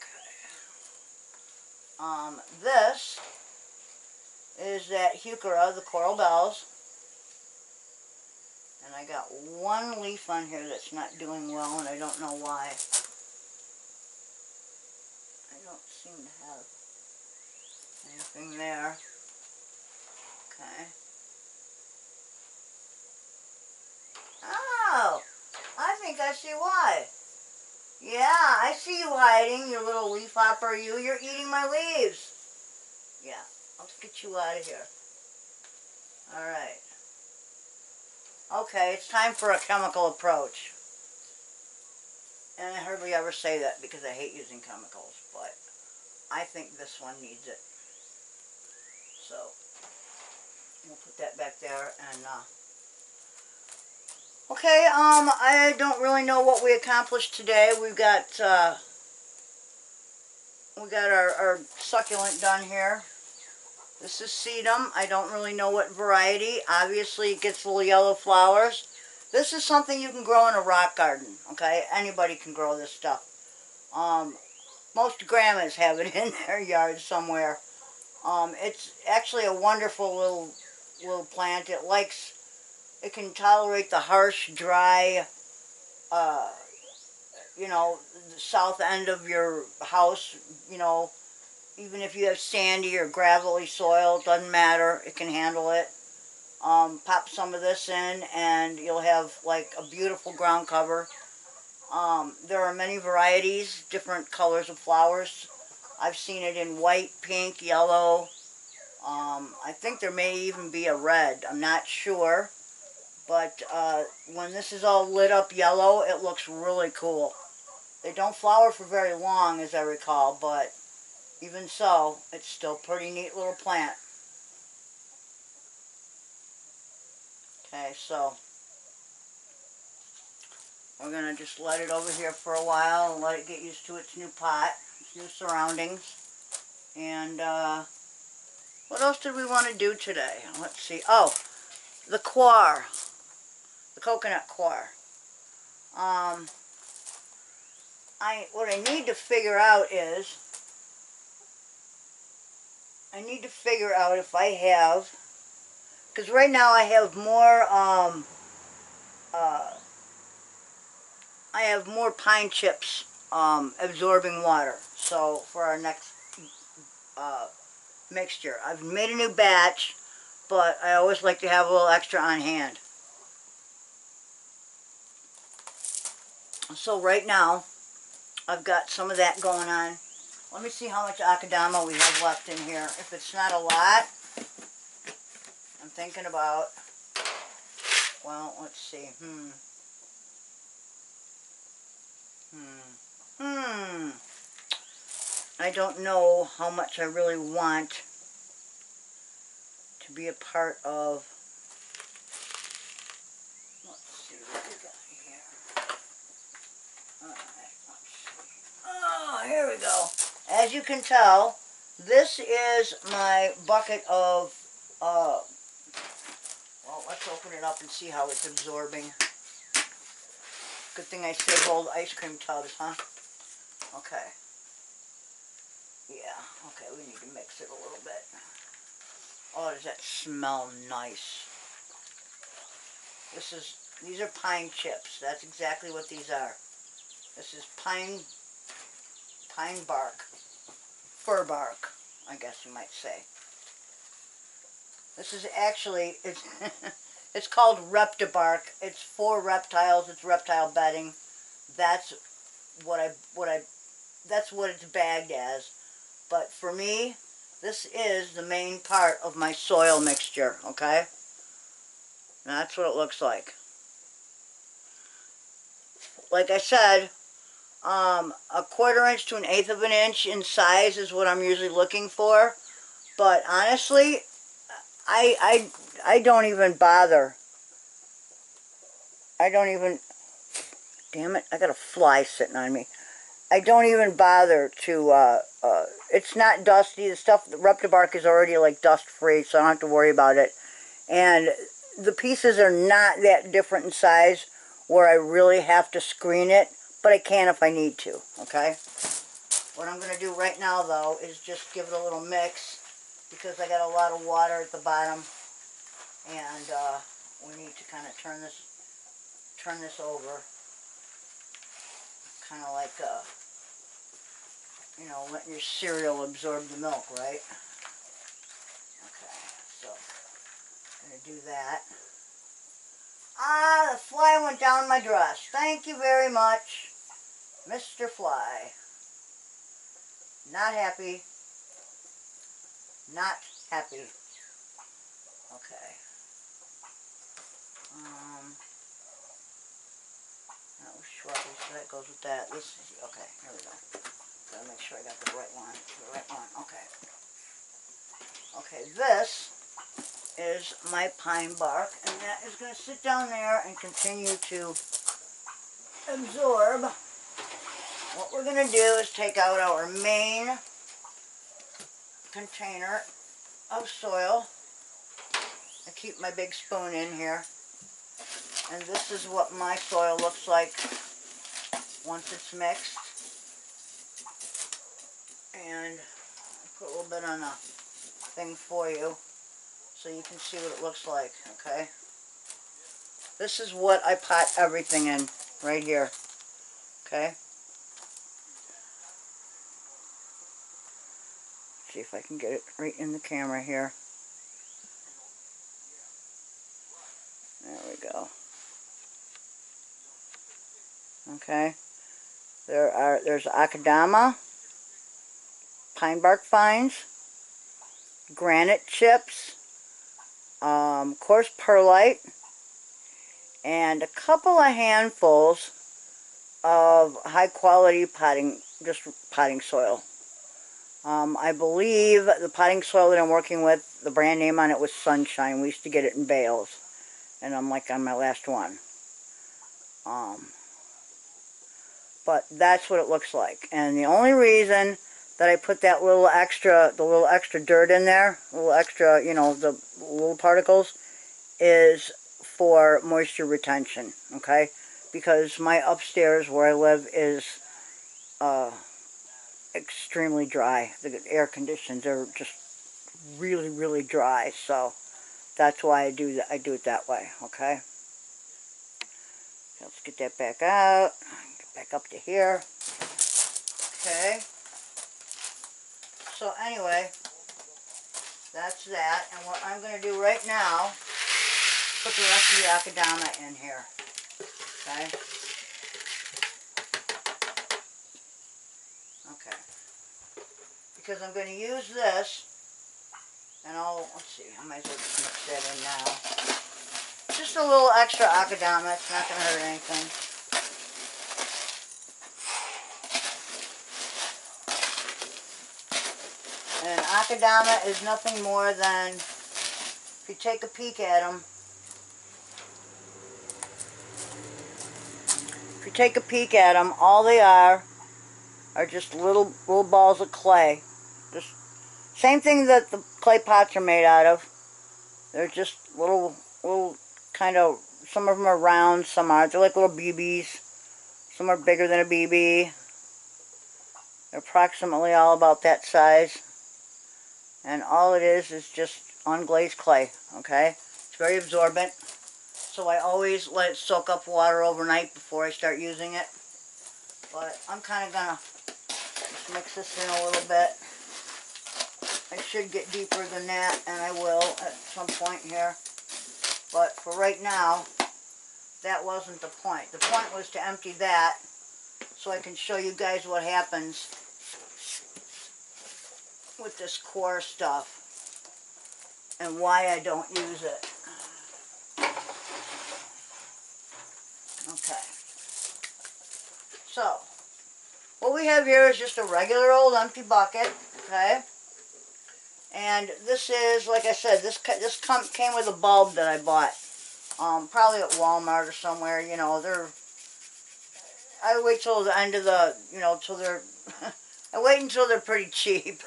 This is that heuchera, the coral bells. And I got one leaf on here that's not doing well, and I don't know why. I don't seem to have anything there. Okay. Oh, I think I see why. Yeah, I see you hiding, you little leaf hopper. You're eating my leaves. Yeah, let's get you out of here. Alright. Okay, it's time for a chemical approach. And I hardly ever say that because I hate using chemicals, but I think this one needs it. So, we'll put that back there and, okay, I don't really know what we accomplished today. We've got, our succulent done here. This is sedum. I don't really know what variety. Obviously, it gets little yellow flowers. This is something you can grow in a rock garden, okay? Anybody can grow this stuff. Most grandmas have it in their yard somewhere. It's actually a wonderful little plant. It can tolerate the harsh, dry, the south end of your house, even if you have sandy or gravelly soil, it doesn't matter, it can handle it. Pop some of this in and you'll have like a beautiful ground cover. There are many varieties, different colors of flowers. I've seen it in white, pink, yellow. I think there may even be a red, I'm not sure. But when this is all lit up yellow, it looks really cool. They don't flower for very long, as I recall, but even so, it's still a pretty neat little plant. Okay, so we're going to just let it over here for a while and let it get used to its new pot, its new surroundings. And what else did we want to do today? Let's see. Oh, the coir, the coconut coir. What I need to figure out is, I need to figure out if I have, because right now I have more pine chips absorbing water. So for our next mixture, I've made a new batch, but I always like to have a little extra on hand. So right now, I've got some of that going on. Let me see how much akadama we have left in here. If it's not a lot, I'm thinking about, well, let's see, I don't know how much I really want to be a part of. Let's see what we got here. Alright, let's see. Oh, here we go. as you can tell, this is my bucket of, well, let's open it up and see how it's absorbing. Good thing I saved old ice cream tubs, huh? Okay. Yeah, okay, we need to mix it a little bit. Oh, does that smell nice? These are pine chips. That's exactly what these are. This is pine bark. Fir bark, I guess you might say. This is actually, it's called reptibark. It's for reptiles. It's reptile bedding. That's what it's bagged as. But for me, this is the main part of my soil mixture, okay? And that's what it looks like. Like I said, a 1/4 inch to 1/8 of an inch in size is what I'm usually looking for. But honestly, I don't even bother. Damn it, I got a fly sitting on me. I don't even bother to, it's not dusty. The stuff, the reptibark is already like dust free, so I don't have to worry about it. And the pieces are not that different in size where I really have to screen it, but I can if I need to, okay? What I'm going to do right now, though, is just give it a little mix, because I got a lot of water at the bottom, and we need to kind of turn this over, kind of like, you know, letting your cereal absorb the milk, right? Okay, so I'm going to do that. Ah, the fly went down my dress. Thank you very much, Mr. Fly. Not happy. Not happy. Okay. That was shrubby, so that goes with that. This is, okay, here we go. Gotta make sure I got the right one. The right one, okay. Okay, this is my pine bark, and that is going to sit down there and continue to absorb. What we're going to do is take out our main container of soil. I keep my big spoon in here. And this is what my soil looks like once it's mixed. And I'll put a little bit on a thing for you so you can see what it looks like, okay? This is what I pot everything in right here, okay? See if I can get it right in the camera here. There we go. Okay. There's akadama, pine bark fines, granite chips, coarse perlite, and a couple of handfuls of high quality potting soil. I believe the potting soil that I'm working with, the brand name on it was Sunshine. We used to get it in bales, and I'm like on my last one. But that's what it looks like. And the only reason that I put that the little extra dirt in there, a little extra, you know, the little particles, is for moisture retention, okay? Because my upstairs where I live is extremely dry. The air conditions are just really, really dry, so that's why I do it that way, okay? Let's get that back out. Get back up to here. Okay. So anyway, that's that. And what I'm going to do right now, put the rest of the akadama in here. Okay. Okay. Because I'm going to use this, and let's see, I might as well just mix that in now. Just a little extra akadama, it's not going to hurt anything. And akadama is nothing more than, if you take a peek at them, all they are are just little balls of clay. Just same thing that the clay pots are made out of. They're just little kind of, some of them are round, some aren't. They're like little BBs. Some are bigger than a BB. They're approximately all about that size. And all it is just unglazed clay, okay? It's very absorbent. So I always let it soak up water overnight before I start using it. But I'm kind of going to just mix this in a little bit. I should get deeper than that, and I will at some point here. But for right now, that wasn't the point. The point was to empty that so I can show you guys what happens with this core stuff and why I don't use it. Okay. So, what we have here is just a regular old empty bucket, okay? And this is, like I said, this came with a bulb that I bought. Probably at Walmart or somewhere, you know. I wait till the end of the, you know, till they're, I wait until they're pretty cheap.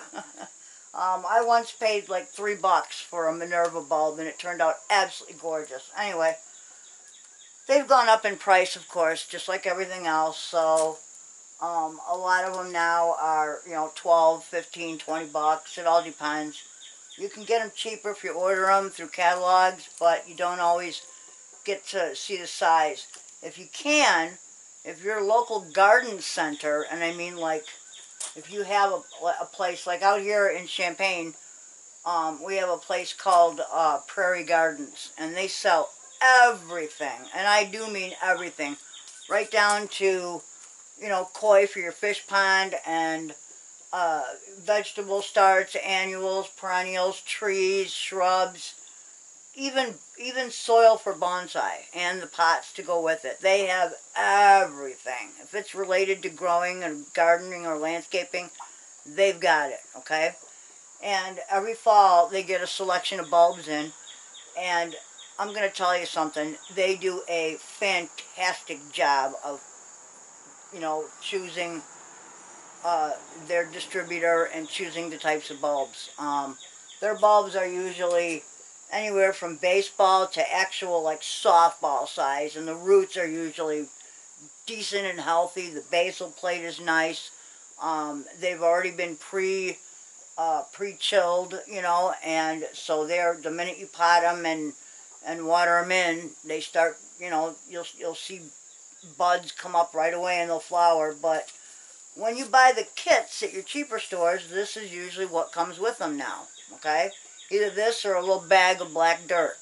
I once paid like $3 for a Minerva bulb, and it turned out absolutely gorgeous. Anyway, they've gone up in price, of course, just like everything else. So, a lot of them now are, you know, 12, 15, 20 bucks. It all depends. You can get them cheaper if you order them through catalogs, but you don't always get to see the size. If you can, if your local garden center, and I mean like if you have a place like out here in Champaign, we have a place called Prairie Gardens, and they sell everything, and I do mean everything, right down to, you know, koi for your fish pond, and vegetable starts, annuals, perennials, trees, shrubs, even soil for bonsai, and the pots to go with it. They have everything. If it's related to growing and gardening or landscaping, they've got it, okay? And every fall they get a selection of bulbs in, and I'm going to tell you something. They do a fantastic job of, you know, choosing their distributor and choosing the types of bulbs. Their bulbs are usually anywhere from baseball to actual like softball size, and the roots are usually decent and healthy. The basal plate is nice. They've already been pre-chilled, you know, and so they're, the minute you pot them and water them in, they start, you know, you'll see buds come up right away and they'll flower. But when you buy the kits at your cheaper stores, this is usually what comes with them now, okay? Either this or a little bag of black dirt.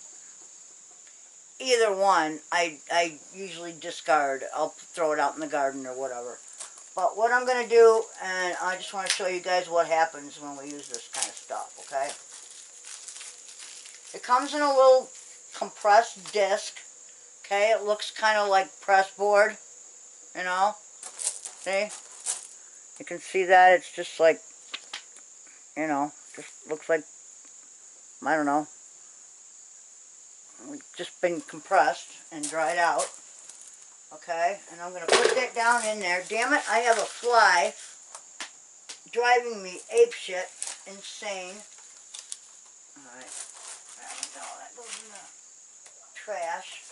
Either one, I usually discard. I'll throw it out in the garden or whatever. But what I'm going to do, and I just want to show you guys what happens when we use this kind of stuff, okay? It comes in a little compressed disc, okay? It looks kind of like press board, you know? See? You can see that. It's just like, you know, just looks like, I don't know, just been compressed and dried out. Okay, and I'm going to put that down in there. Damn it, I have a fly driving me apeshit, insane. Alright, that goes in the trash.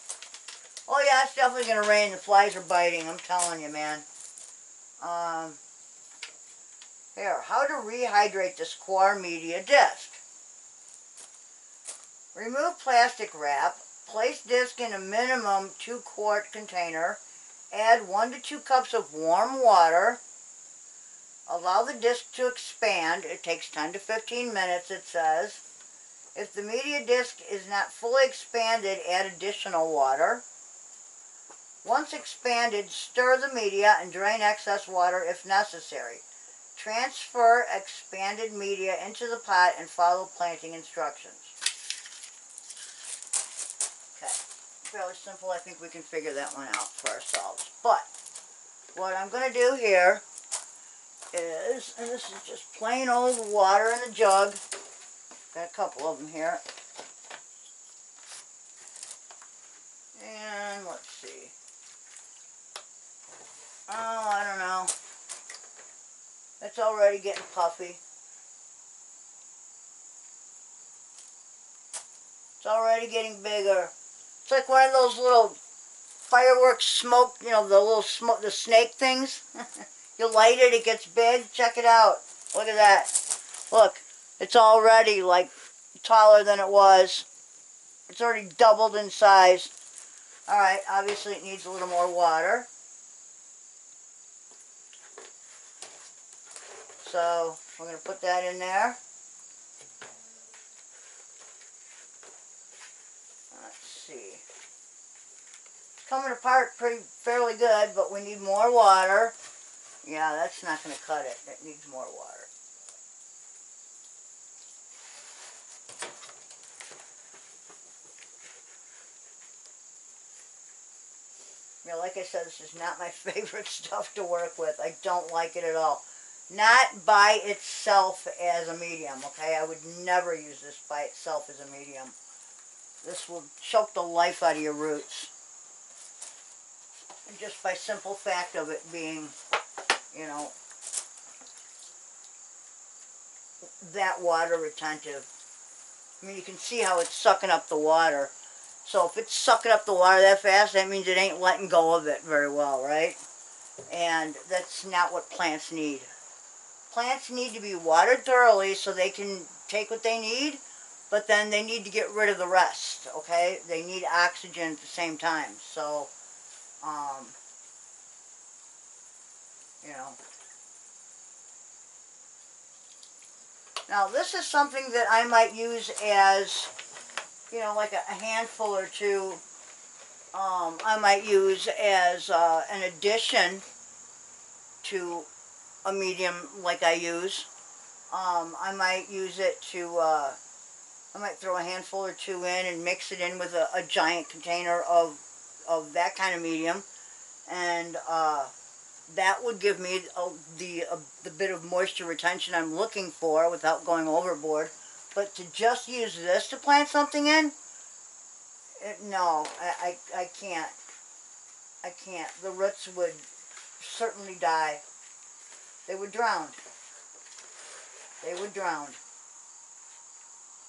Oh yeah, it's definitely going to rain. The flies are biting, I'm telling you, man. Here, how to rehydrate this core media disc. Remove plastic wrap. Place disc in a minimum 2-quart container. Add 1 to 2 cups of warm water. Allow the disc to expand. It takes 10 to 15 minutes, it says. If the media disc is not fully expanded, add additional water. Once expanded, stir the media and drain excess water if necessary. Transfer expanded media into the pot and follow planting instructions. Okay, fairly simple. I think we can figure that one out for ourselves. But what I'm going to do here is, and this is just plain old water in a jug. Got a couple of them here. And let's see. Oh, I don't know. it's already getting puffy. It's already getting bigger. It's like one of those little fireworks smoke, you know, the little smoke, the snake things. You light it, it gets big. Check it out. Look at that. Look, it's already like taller than it was. It's already doubled in size. Alright, obviously it needs a little more water. So, we're going to put that in there. Let's see. It's coming apart fairly good, but we need more water. Yeah, that's not going to cut it. It needs more water. You know, like I said, this is not my favorite stuff to work with. I don't like it at all. Not by itself as a medium, okay? I would never use this by itself as a medium. This will choke the life out of your roots. And just by simple fact of it being, you know, that water retentive. I mean, you can see how it's sucking up the water. So if it's sucking up the water that fast, that means it ain't letting go of it very well, right? And that's not what plants need. Plants need to be watered thoroughly so they can take what they need, but then they need to get rid of the rest, okay? They need oxygen at the same time. So, you know. Now this is something that I might use as, you know, like a handful or two. I might use as an addition to a medium like I use. I might use it to, I might throw a handful or two in and mix it in with a giant container of that kind of medium. And that would give me the bit of moisture retention I'm looking for without going overboard. But to just use this to plant something in, no, I can't. I can't. The roots would certainly die. They would drown. They would drown.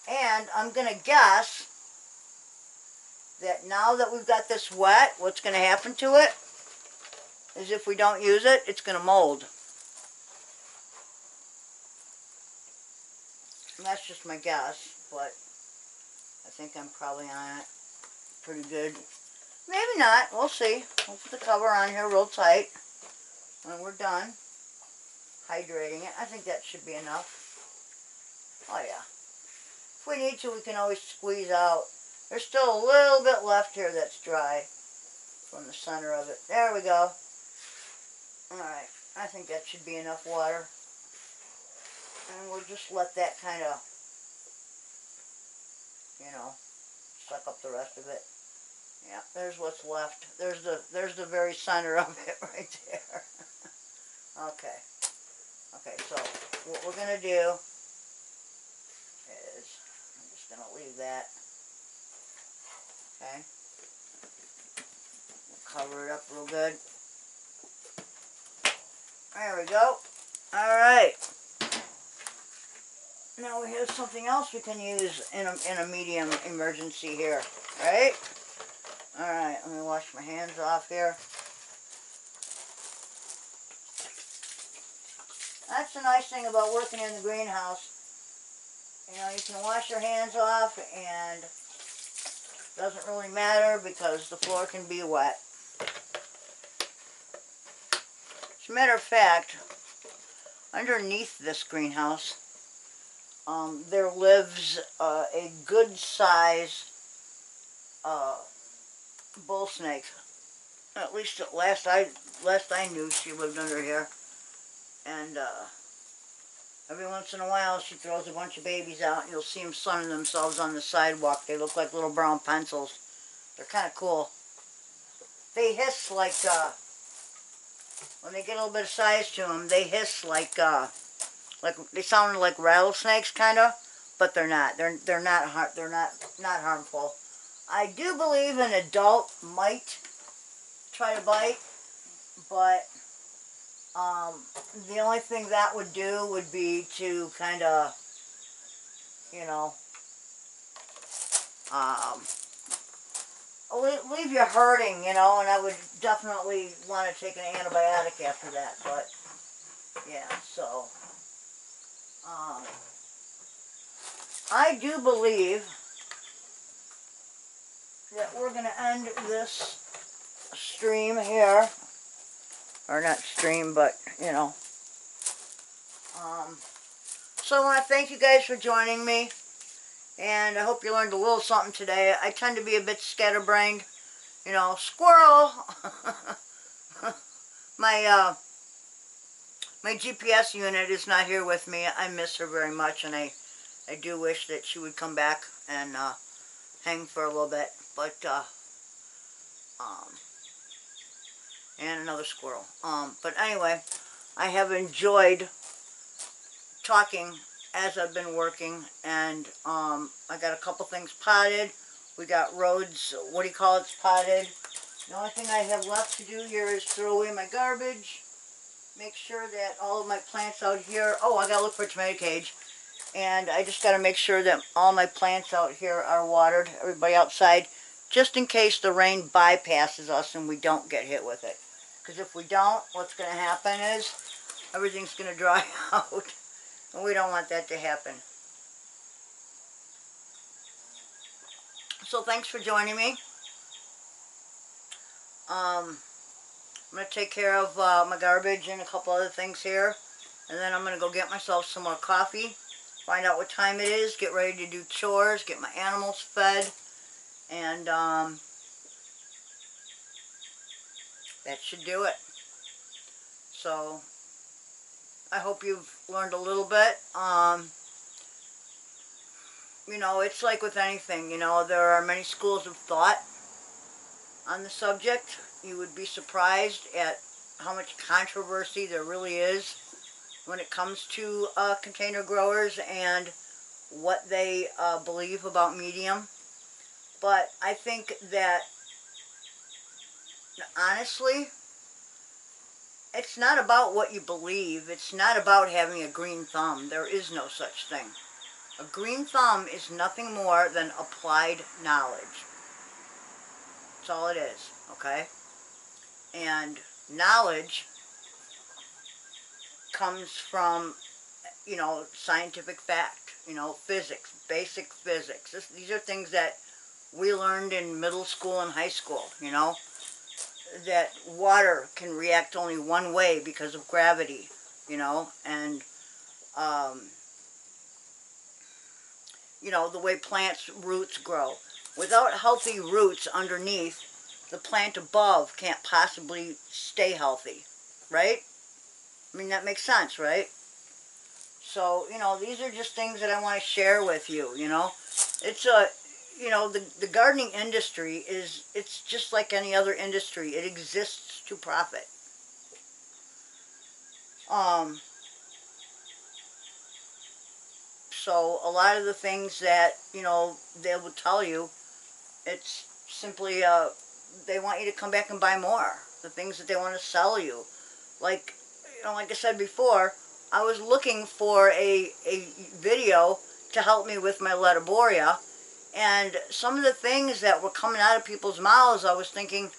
And I'm going to guess that now that we've got this wet, what's going to happen to it is if we don't use it, it's going to mold. And that's just my guess, but I think I'm probably on it pretty good. Maybe not. We'll see. We'll put the cover on here real tight when we're done hydrating it. I think that should be enough. Oh yeah. If we need to, we can always squeeze out. There's still a little bit left here that's dry from the center of it. There we go. Alright, I think that should be enough water. And we'll just let that kind of, you know, suck up the rest of it. Yeah, there's what's left. There's the very center of it right there. Okay. Okay, so what we're going to do is, I'm just going to leave that. Okay. We'll cover it up real good. There we go. Alright. Now we have something else we can use in a medium emergency here. Right? Alright, let me wash my hands off here. That's the nice thing about working in the greenhouse. You know, you can wash your hands off and it doesn't really matter because the floor can be wet. As a matter of fact, underneath this greenhouse, there lives a good size bull snake. At least last I knew she lived under here. And every once in a while she throws a bunch of babies out and you'll see them sunning themselves on the sidewalk. They look like little brown pencils. They're kind of cool. They hiss like, when they get a little bit of size to them, they hiss like they sound like rattlesnakes kind of, but they're not. They're not harmful. I do believe an adult might try to bite, but The only thing that would do would be to kind of, you know, um, leave you hurting, you know, and I would definitely want to take an antibiotic after that, but, yeah, so, I do believe that we're going to end this stream here, or not stream, but, you know, so I want to thank you guys for joining me, and I hope you learned a little something today. I tend to be a bit scatterbrained, you know, squirrel. my my GPS unit is not here with me. I miss her very much, and I do wish that she would come back and hang for a little bit, but and another squirrel. But anyway, I have enjoyed talking as I've been working, and I got a couple things potted. We got roads, what do you call it, potted. The only thing I have left to do here is throw away my garbage, make sure that all of my plants out here, oh, I gotta look for a tomato cage, and I just gotta make sure that all my plants out here are watered, everybody outside, just in case the rain bypasses us and we don't get hit with it. Because if we don't, what's gonna happen is everything's gonna dry out. And we don't want that to happen. So thanks for joining me. I'm going to take care of my garbage and a couple other things here. And then I'm going to go get myself some more coffee. Find out what time it is. Get ready to do chores. Get my animals fed. And that should do it. So I hope you've learned a little bit. You know, it's like with anything, you know, there are many schools of thought on the subject. You would be surprised at how much controversy there really is when it comes to container growers and what they believe about medium. But I think that, honestly, it's not about what you believe. It's not about having a green thumb. There is no such thing. A green thumb is nothing more than applied knowledge. That's all it is, okay? And knowledge comes from, you know, scientific fact, you know, physics, basic physics. These are things that we learned in middle school and high school, you know, that water can react only one way because of gravity, you know, and you know, the way plants' roots grow. Without healthy roots underneath, the plant above can't possibly stay healthy, right? I mean, that makes sense, right? So, you know, these are just things that I want to share with you, you know. It's a, you know, the gardening industry is, it's just like any other industry. It exists to profit. So a lot of the things that, you know, they will tell you, it's simply, they want you to come back and buy more. The things that they want to sell you. Like, you know, like I said before, I was looking for a video to help me with my letiboria, and some of the things that were coming out of people's mouths, I was thinking,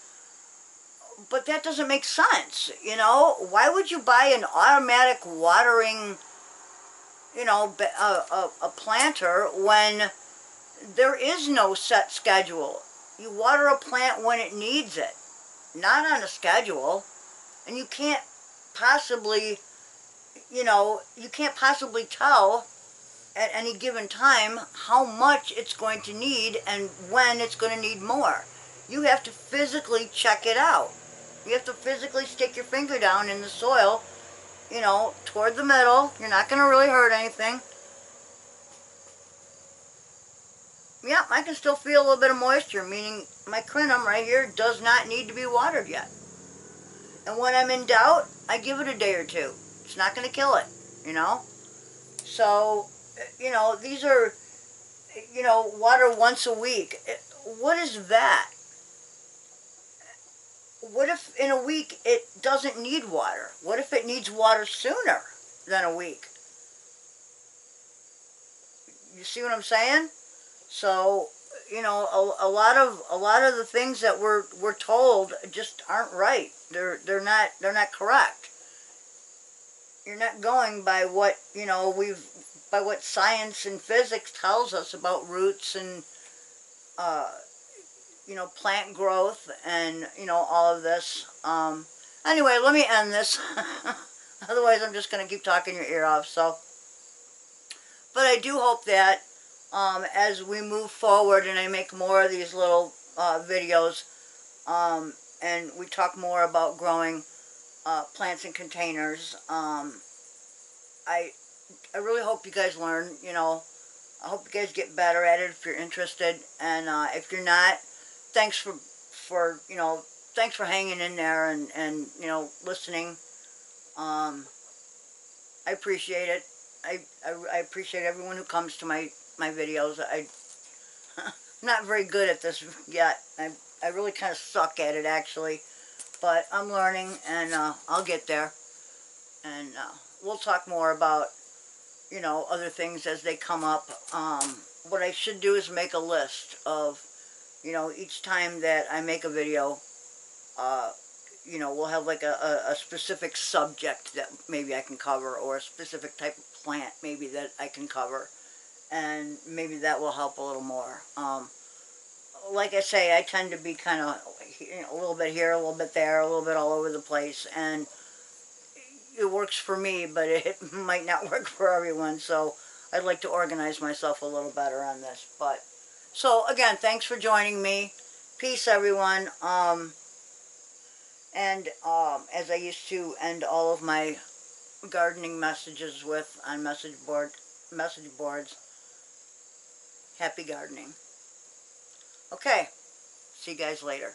but that doesn't make sense, you know? Why would you buy an automatic watering, you know, a planter when there is no set schedule? You water a plant when it needs it, not on a schedule. And you can't possibly, you know, you can't possibly tell at any given time how much it's going to need and when it's going to need more. You have to physically check it out. You have to physically stick your finger down in the soil, you know, toward the middle. You're not going to really hurt anything. Yeah, I can still feel a little bit of moisture, meaning my crinum right here does not need to be watered yet. And when I'm in doubt, I give it a day or two. It's not going to kill it, you know. So, you know, these are, you know, water once a week. What is that? what if in a week it doesn't need water? What if it needs water sooner than a week? You see what I'm saying? So, you know, a lot of the things that we're told just aren't right. They're not correct. You're not going by what, you know, by what science and physics tells us about roots and you know, plant growth and, you know, all of this. Anyway, let me end this. Otherwise, I'm just going to keep talking your ear off. So, but I do hope that as we move forward and I make more of these little videos and we talk more about growing plants in containers, I really hope you guys learn, you know. I hope you guys get better at it if you're interested, and if you're not, thanks for you know, thanks for hanging in there and you know, listening. I appreciate it. I appreciate everyone who comes to my videos. I'm not very good at this yet. I really kind of suck at it actually, but I'm learning, and I'll get there. And we'll talk more about, you know, other things as they come up. What I should do is make a list of, you know, each time that I make a video, you know, we'll have like a specific subject that maybe I can cover, or a specific type of plant maybe that I can cover, and maybe that will help a little more. Like I say, I tend to be kind of, you know, a little bit here, a little bit there, a little bit all over the place, and it works for me, but it might not work for everyone, so I'd like to organize myself a little better on this. But so again, thanks for joining me. Peace, everyone. And as I used to end all of my gardening messages with on message boards, happy gardening. Okay, see you guys later.